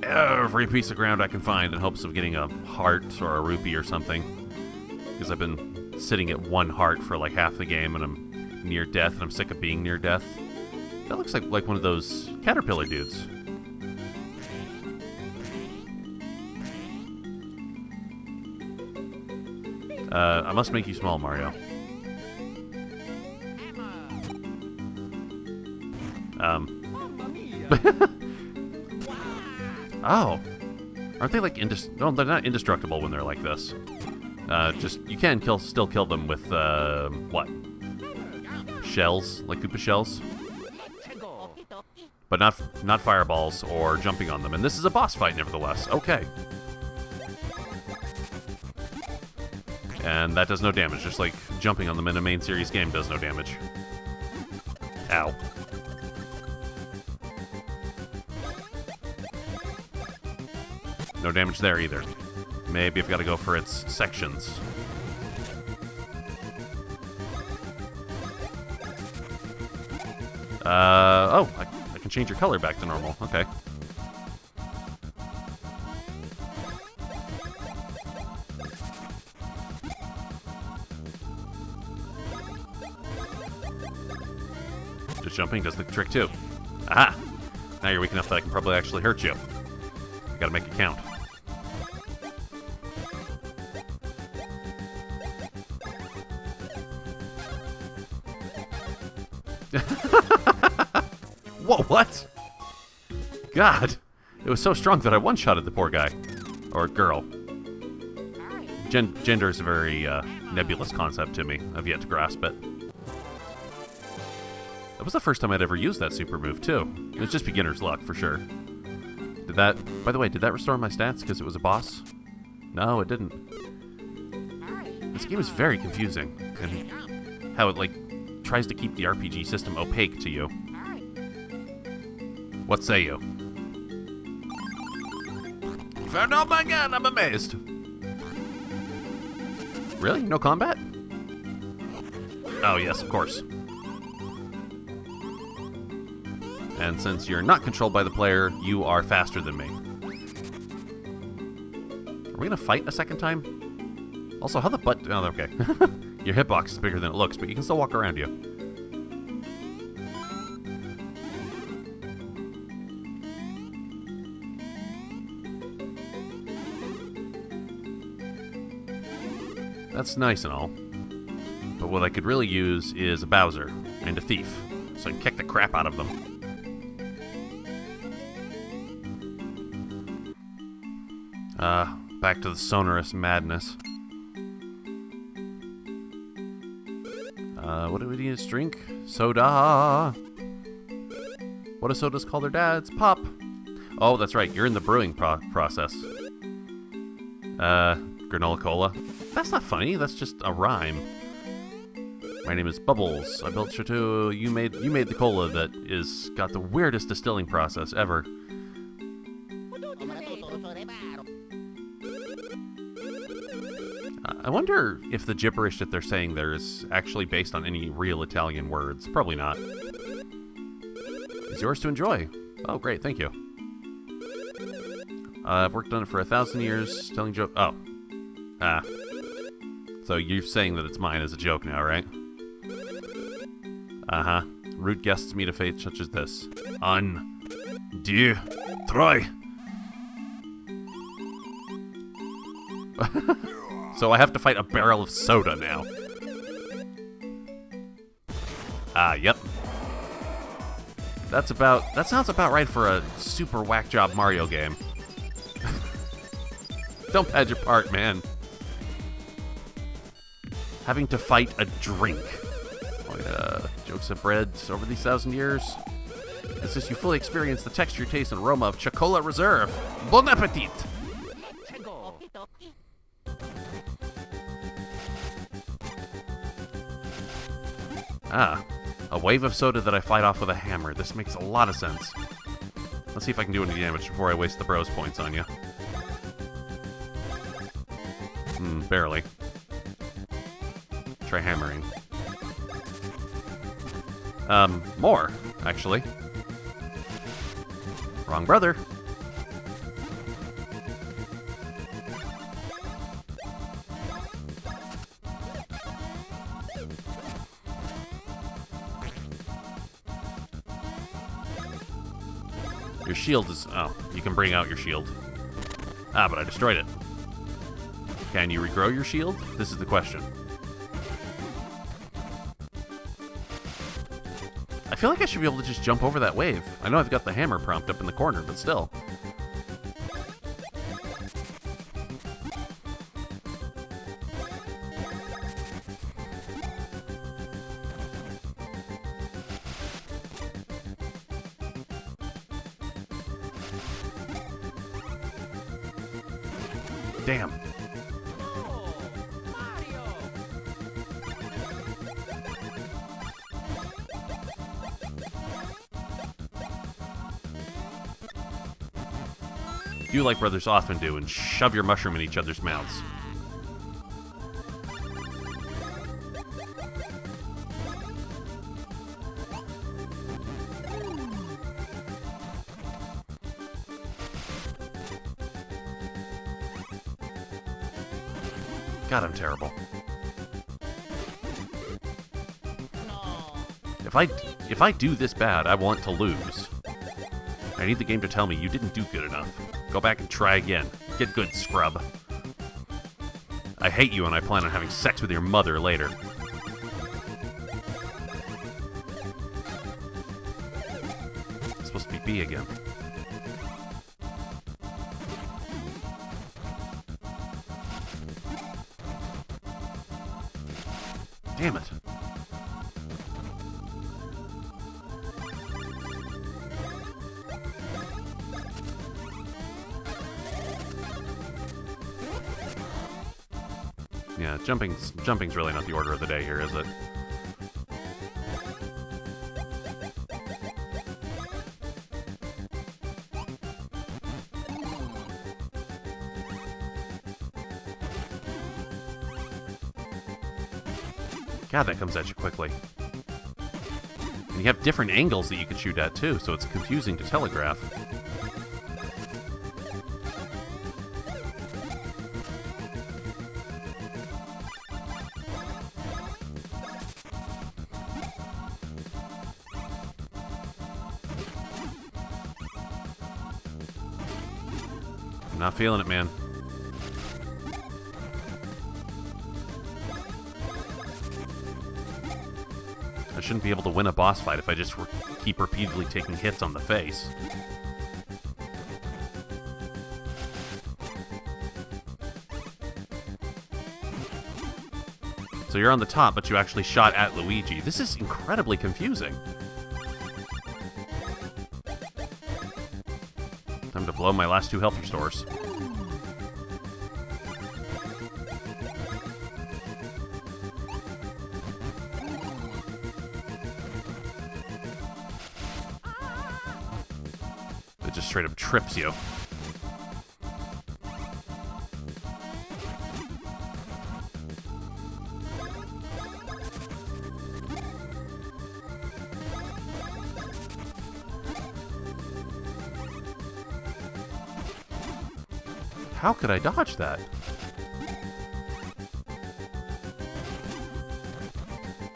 every piece of ground I can find in hopes of getting a heart or a rupee or something. Because I've been sitting at 1 heart for like half the game, and I'm near death, and I'm sick of being near death. That looks like one of those caterpillar dudes. I must make you small, Mario. Oh. Aren't they like no, they're not indestructible when they're like this. Just, you can still kill them with, what? Shells? Like Koopa shells? But not fireballs or jumping on them. And this is a boss fight, nevertheless. Okay. And that does no damage, just like jumping on them in a main series game does no damage. Ow. No damage there either. Maybe I've got to go for its sections. Oh, I can change your color back to normal. Okay. Just jumping does the trick too. Aha! Now you're weak enough that I can probably actually hurt you. I gotta make it count. Whoa, what? God! It was so strong that I one-shotted the poor guy. Or girl. Gender is a very nebulous concept to me. I've yet to grasp it. That was the first time I'd ever used that super move, too. It was just beginner's luck, for sure. Did that... By the way, did that restore my stats because it was a boss? No, it didn't. This game is very confusing. And how it, like, tries to keep the RPG system opaque to you. What say you? You found all my gun! I'm amazed! Really? No combat? Oh, yes, of course. And since you're not controlled by the player, you are faster than me. Are we gonna fight a second time? Also, how the butt... Oh, okay. Your hitbox is bigger than it looks, but you can still walk around you. That's nice and all. But what I could really use is a Bowser and a Thief, so I can kick the crap out of them. Back to the sonorous madness. What do we need to drink? Soda! What do sodas call their dads? Pop! Oh, that's right, you're in the brewing process. Granola Cola. That's not funny, that's just a rhyme. My name is Bubbles. I built Chateau. You made the cola that is got the weirdest distilling process ever. I wonder if the gibberish that they're saying there is actually based on any real Italian words. Probably not. It's yours to enjoy. Oh, great, thank you. I've worked on it for 1,000 years, telling joke. Oh. Ah. So you're saying that it's mine as a joke now, right? Uh-huh. Rude guests meet a fate such as this. Un. Dieu. Troy. So I have to fight a barrel of soda now. Ah, yep. That sounds about right for a super whack job Mario game. Don't pad your part, man. Having to fight a drink. Jokes have bred over these 1,000 years. As this you fully experience the texture, taste, and aroma of Chocola Reserve. Bon appetit! Ah, a wave of soda that I fight off with a hammer. This makes a lot of sense. Let's see if I can do any damage before I waste the bros points on you. Barely. Try hammering. More, actually. Wrong brother. Your shield is... Oh, you can bring out your shield. Ah, but I destroyed it. Can you regrow your shield? This is the question. I feel like I should be able to just jump over that wave. I know I've got the hammer prompt up in the corner, but still. Damn. Do like brothers often do and shove your mushroom in each other's mouths. God, I'm terrible. No. If I do this bad, I want to lose. I need the game to tell me you didn't do good enough. Go back and try again. Get good, scrub. I hate you and I plan on having sex with your mother later. It's supposed to be B again. Damn it. Yeah, jumping's really not the order of the day here, is it? God, that comes at you quickly. And you have different angles that you can shoot at, too, so it's confusing to telegraph. I'm not feeling it, man. I shouldn't be able to win a boss fight if I just keep repeatedly taking hits on the face. So you're on the top, but you actually shot at Luigi. This is incredibly confusing. Time to blow my last 2 health restores. It just straight up trips you. How could I dodge that?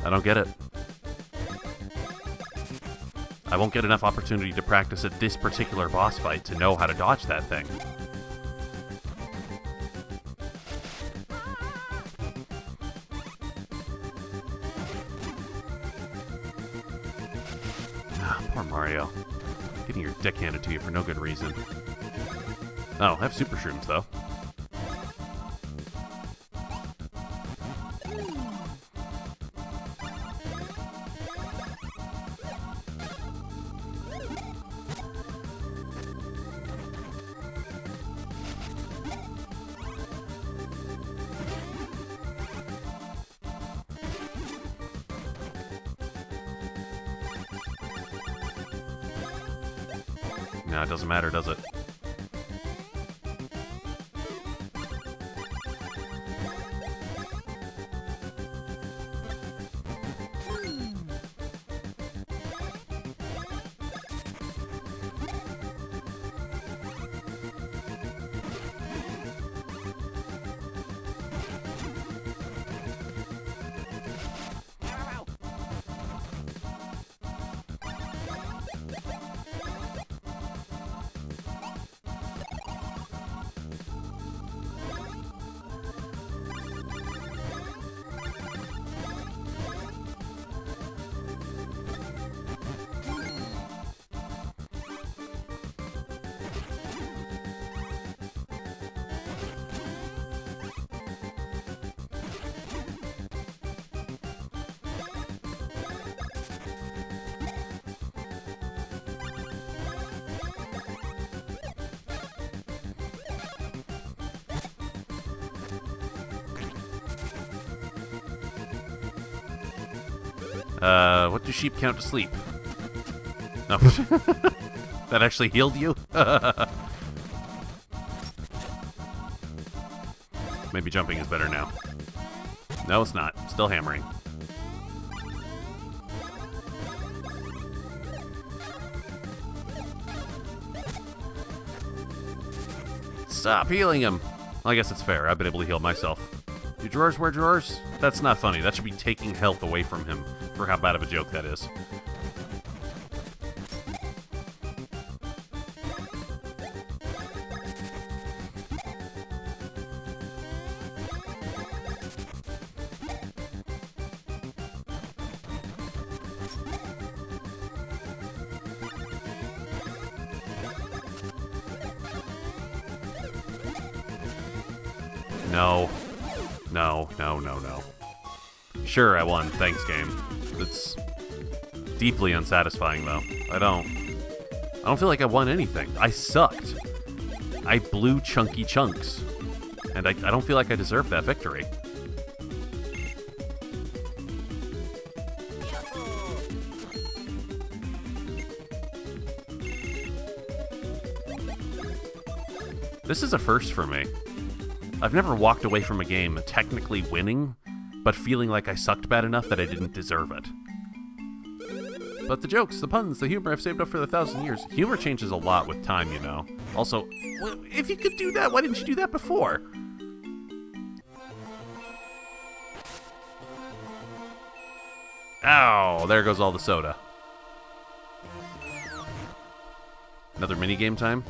I don't get it. I won't get enough opportunity to practice at this particular boss fight to know how to dodge that thing. Ah, poor Mario. Getting your dick handed to you for no good reason. Oh, I have super shrooms, though. No, it doesn't matter, does it? What do sheep count to sleep? No. That actually healed you? Maybe jumping is better now. No, it's not. Still hammering. Stop healing him! Well, I guess it's fair. I've been able to heal myself. Do drawers wear drawers? That's not funny. That should be taking health away from him for how bad of a joke that is. No. No, no, no, no. Sure, I won. Thanks, game. It's deeply unsatisfying, though. I don't feel like I won anything. I sucked. I blew chunky chunks. And I don't feel like I deserve that victory. This is a first for me. I've never walked away from a game technically winning, but feeling like I sucked bad enough that I didn't deserve it. But the jokes, the puns, the humor I've saved up for 1,000 years. Humor changes a lot with time, you know. Also, if you could do that, why didn't you do that before? Ow, there goes all the soda. Another minigame time?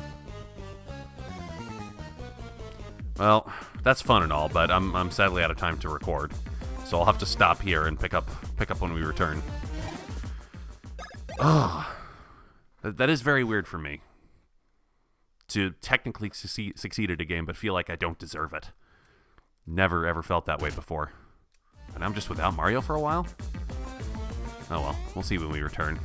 Well, that's fun and all, but I'm sadly out of time to record, so I'll have to stop here and pick up when we return. Ugh. That is very weird for me. To technically succeed at a game, but feel like I don't deserve it. Never ever felt that way before. And I'm just without Mario for a while? Oh well, we'll see when we return.